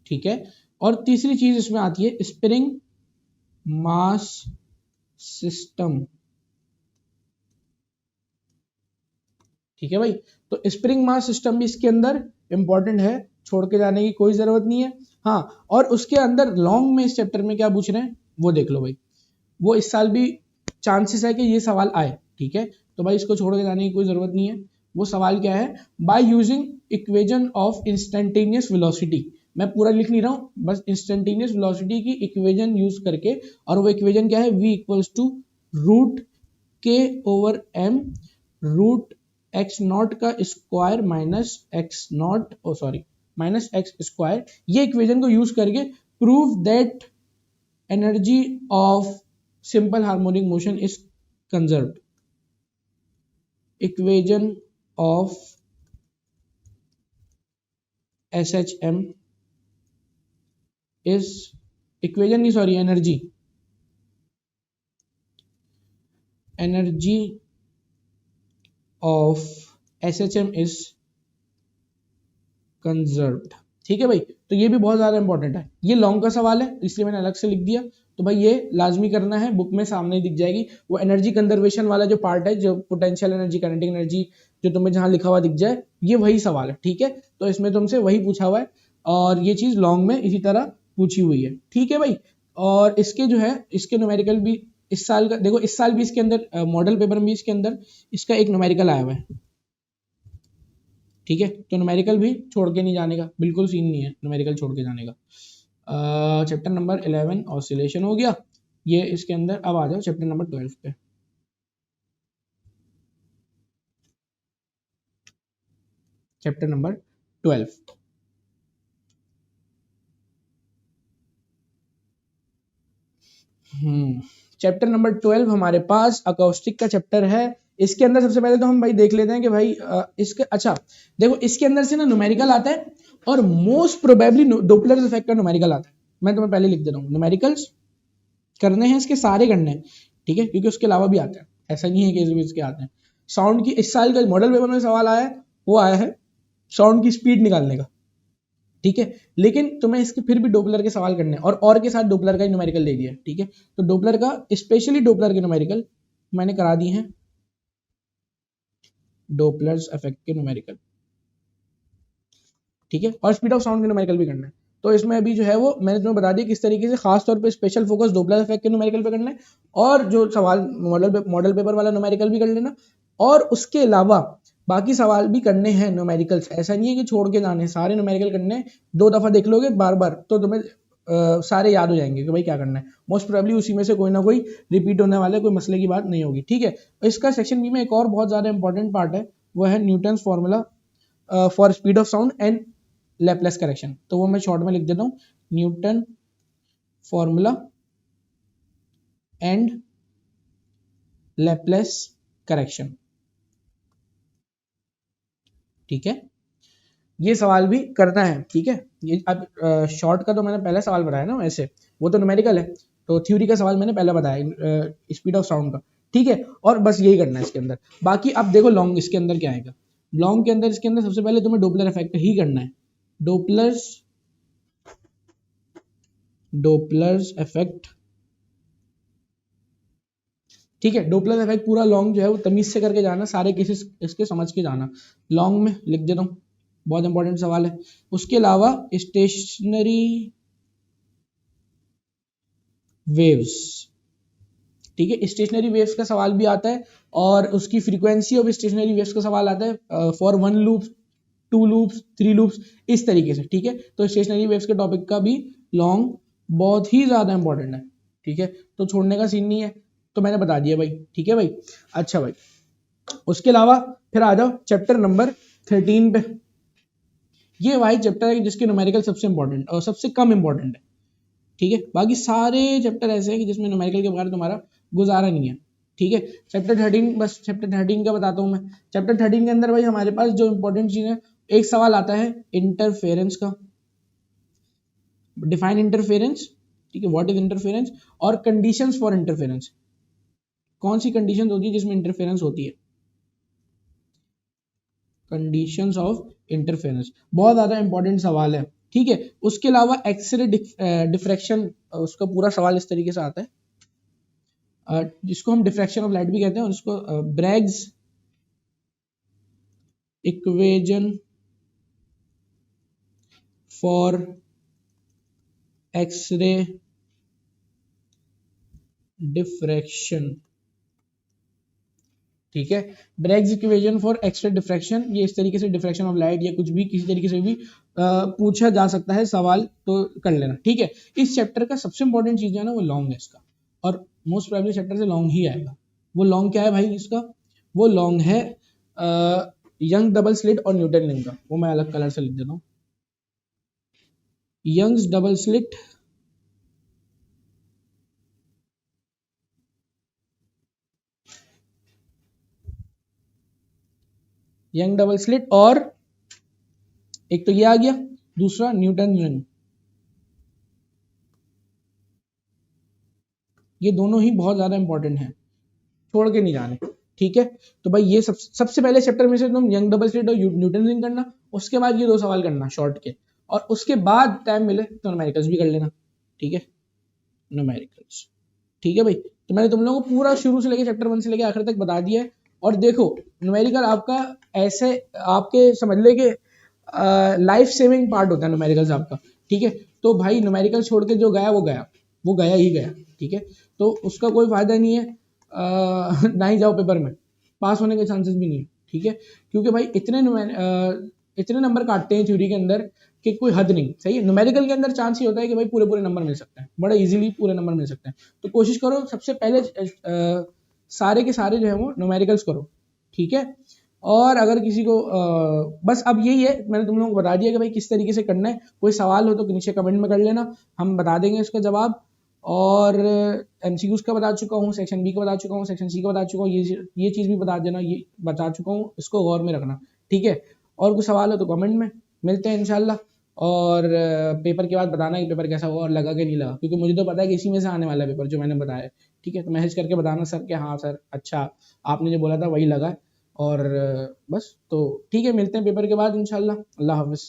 ठीक है, और तीसरी चीज इसमें आती है स्प्रिंग मास सिस्टम। ठीक है भाई, तो स्प्रिंग मास सिस्टम भी इसके अंदर इंपॉर्टेंट है, छोड़ के जाने की कोई जरूरत नहीं है। हाँ, और उसके अंदर लॉन्ग में इस चैप्टर में क्या पूछ रहे हैं वो देख लो भाई, वो इस साल भी चांसेस है कि ये सवाल आए। ठीक है, तो भाई इसको छोड़ के जाने की कोई जरूरत नहीं है। वो सवाल क्या है, by using equation of instantaneous velocity. मैं पूरा लिख नहीं रहा हूँ, बस इंस्टेंटेनियस वेलोसिटी की इक्वेशन यूज करके, और वो इक्वेशन क्या है, v इक्वल्स टू रूट के over M root X naught का square minus X naught minus X square. ये इक्वेशन को यूज करके prove that energy of simple harmonic motion is conserved। equation of SHM is energy of SHM is conserved। ठीक है भाई, तो ये भी बहुत ज्यादा इंपॉर्टेंट है, ये लॉन्ग का सवाल है इसलिए मैंने अलग से लिख दिया। तो भाई ये लाजमी करना है, बुक में सामने दिख जाएगी वो एनर्जी कंजर्वेशन वाला जो पार्ट है, जो पोटेंशियल एनर्जी काइनेटिक एनर्जी जो तुम्हें जहां लिखा हुआ दिख जाए, ये वही सवाल है। ठीक है, तो इसमें तुमसे वही पूछा हुआ है, और ये चीज लॉन्ग में इसी तरह पूछी हुई है। ठीक है भाई, और इसके जो है इसके न्यूमेरिकल भी इस साल का देखो, इस साल भी इसके अंदर मॉडल पेपर में इसके अंदर इसका एक न्यूमेरिकल आया हुआ है। ठीक है, तो न्यूमेरिकल भी छोड़ के नहीं जाने का, बिल्कुल सीन नहीं है न्यूमेरिकल छोड़ के जाने का। चैप्टर नंबर 11 ऑसिलेशन हो गया ये इसके अंदर। अब आ जाओ चैप्टर नंबर 12 पे। चैप्टर नंबर 12 चैप्टर नंबर 12 हमारे पास अकॉस्टिक का चैप्टर है। इसके अंदर सबसे पहले तो हम भाई देख लेते हैं कि भाई इसके अच्छा देखो इसके अंदर से ना न्यूमेरिकल आता है और मोस्ट प्रोबेबली डॉपलर इफेक्ट का न्यूमेरिकल आता है। मैं तुम्हें पहले लिख दे रहा हूँ, न्यूमेरिकल्स करने हैं इसके सारे करने हैं, ठीक है, क्योंकि उसके अलावा भी आते हैं, ऐसा नहीं है कि इसके आते हैं। साउंड की इस साल का मॉडल पेपर में सवाल आया है, वो आया है साउंड की स्पीड निकालने का, ठीक है, लेकिन तुम्हें इसके फिर भी डॉपलर के सवाल करने हैं और के साथ डॉपलर का ही न्यूमेरिकल दे दिया, ठीक है। तो डॉपलर का स्पेशली डॉपलर के न्यूमेरिकल मैंने करा दिए हैं, डॉपलर्स इफेक्ट के न्यूमेरिकल, ठीक है, और स्पीड ऑफ साउंड के न्यूमेरिकल भी करना है। तो इसमें अभी जो है वो मैंने तुम्हें बता दिया किस तरीके से खास तौर पे स्पेशल फोकस डॉपलर इफेक्ट के न्यूमेरिकल पे करना है, और जो सवाल मॉडल पेपर वाला न्यूमेरिकल भी कर लेना, और उसके अलावा बाकी सवाल भी करने हैं न्यूमेरिकल्स। ऐसा नहीं है कि छोड़ के जाने, सारे न्यूमेरिकल करने हैं, 2 दफा देख लोगे बार बार तो तुम्हें सारे याद हो जाएंगे कि भाई क्या करना है। मोस्ट प्रोबेबली उसी में से कोई ना कोई रिपीट होने वाला है, कोई मसले की बात नहीं होगी, ठीक है। इसका सेक्शन बी में एक और बहुत ज्यादा इंपॉर्टेंट पार्ट है, वो है Newton formula for speed of sound and Laplace correction. तो वो मैं शॉर्ट में लिख देता हूँ, Newton formula and Laplace correction, ठीक है। ये सवाल भी करना है, ठीक है। ये अब शॉर्ट का तो मैंने पहले सवाल बताया ना, वैसे वो तो न्यूमेरिकल है, तो थ्योरी का सवाल मैंने पहले बताया स्पीड ऑफ साउंड का, ठीक है। और बस यही करना है इसके अंदर। बाकी अब देखो लॉन्ग इसके अंदर क्या आएगा, लॉन्ग के अंदर इसके अंदर सबसे पहले तुम्हें डॉपलर इफेक्ट ही करना है, डॉपलर्स इफेक्ट, ठीक है। डॉपलर इफेक्ट पूरा लॉन्ग जो है वो तमीज से करके जाना, सारे केसेस इसके समझ के जाना। लॉन्ग में लिख देता हूँ, बहुत इंपॉर्टेंट सवाल है। उसके अलावा स्टेशनरी वेव्स, ठीक है, स्टेशनरी वेव्स का सवाल भी आता है, और उसकी फ्रीक्वेंसी ऑफ स्टेशनरी वेव्स का सवाल आता है फॉर 1 लूप, 2 लूप्स, 3 लूप्स, इस तरीके से, ठीक है। तो स्टेशनरी वेव्स के टॉपिक का भी लॉन्ग बहुत ही ज्यादा इंपॉर्टेंट है, ठीक है, तो छोड़ने का सीन नहीं है, तो मैंने बता दिया भाई, ठीक है भाई। अच्छा भाई, उसके अलावा फिर आ जाओ चैप्टर नंबर 13 पे। ये भाई चैप्टर है जिसके न्यूमेरिकल सबसे इंपॉर्टेंट और सबसे कम इंपॉर्टेंट है, ठीक है। बाकी सारे चैप्टर ऐसे हैं कि जिसमें न्यूमेरिकल के बगैर तुम्हारा गुजारा नहीं है, ठीक है। चैप्टर 13, बस चैप्टर 13 का बताता हूँ मैं। चैप्टर 13 के अंदर भाई हमारे पास जो इंपॉर्टेंट चीज है, एक सवाल आता है इंटरफेरेंस का, डिफाइन इंटरफेरेंस, ठीक है, व्हाट इज इंटरफेरेंस, और कंडीशंस फॉर इंटरफेरेंस, कौन सी कंडीशंस होती है जिसमें इंटरफेरेंस होती है, कंडीशंस ऑफ इंटरफेरेंस, बहुत ज्यादा इंपॉर्टेंट सवाल है, ठीक है। उसके अलावा एक्सरे डिफ्रैक्शन, उसका पूरा सवाल इस तरीके से आता है, जिसको हम डिफ्रैक्शन ऑफ लाइट भी कहते हैं, और उसको Bragg's equation for X-ray diffraction, ठीक है। Bragg's equation for X-ray diffraction, ये इस तरीके से डिफ्रैक्शन ऑफ लाइट या कुछ भी किसी तरीके से भी पूछा जा सकता है सवाल, तो कर लेना, ठीक है। इस चैप्टर का सबसे इंपॉर्टेंट चीज है ना, वो लॉन्ग है इसका, और मोस्ट प्रोबेबली चैप्टर से लॉन्ग ही आएगा। वो लॉन्ग क्या है भाई इसका, वो लॉन्ग है यंग डबल स्लिट और न्यूटन रिंग का, वो मैं अलग कलर से लिख देता हूँ, Young's double slit Young double slit, और एक तो ये आ गया, दूसरा न्यूटन रिंग, ये दोनों ही बहुत ज्यादा इंपॉर्टेंट है, छोड़ के नहीं जाने, ठीक है। तो भाई ये सबसे पहले चैप्टर में से तुम यंग डबल स्लिट और न्यूटन रिंग करना, उसके बाद ये 2 सवाल करना शॉर्ट के, और उसके बाद टाइम मिले तो न्यूमेरिकल्स भी कर लेना, ठीक है, न्यूमेरिकल्स, ठीक है भाई। तो मैंने तुम लोगों को पूरा शुरू से लेके चैप्टर 1 से लेके आखिर तक बता दिया है। और देखो न्यूमेरिकल आपका ऐसे आपके समझ ले कि लाइफ सेविंग पार्ट होता है न्यूमेरिकल्स आपका, ठीक है। तो भाई न्यूमेरिकल छोड़ के जो गया वो गया, वो गया ही गया, ठीक है। तो उसका कोई फायदा नहीं है, ना ही जाओ पेपर में, पास होने के चांसेस भी नहीं है, ठीक है, क्योंकि भाई इतने नंबर काटते हैं थ्योरी के अंदर कि कोई हद नहीं, सही है। न्यूमेरिकल के अंदर चांस ही होता है कि भाई पूरे नंबर मिल सकते हैं, बड़ा इजीली पूरे नंबर मिल सकते हैं। तो कोशिश करो सबसे पहले सारे के सारे जो है वो न्यूमेरिकल्स करो, ठीक है। और अगर किसी को बस अब यही है, मैंने तुम लोगों को बता दिया कि भाई किस तरीके से करना है। कोई सवाल हो तो नीचे कमेंट में कर लेना, हम बता देंगे इसका जवाब। और MCQs का बता चुका हूँ, सेक्शन बी का बता चुका हूँ, सेक्शन सी का बता चुका हूँ, ये चीज़ भी बता देना, ये बता चुका हूँ, इसको गौर में रखना, ठीक है। और कुछ सवाल हो तो कमेंट में, मिलते हैं इंशाल्लाह। और पेपर के बाद बताना कि पेपर कैसा हुआ और लगा कि नहीं लगा, क्योंकि मुझे तो पता है कि इसी में से आने वाला है पेपर जो मैंने बताया, ठीक है। तो मैसेज करके बताना सर कि हाँ सर अच्छा आपने जो बोला था वही लगा। और बस तो ठीक है, मिलते हैं पेपर के बाद इंशाल्लाह। अल्लाह हाफिज़।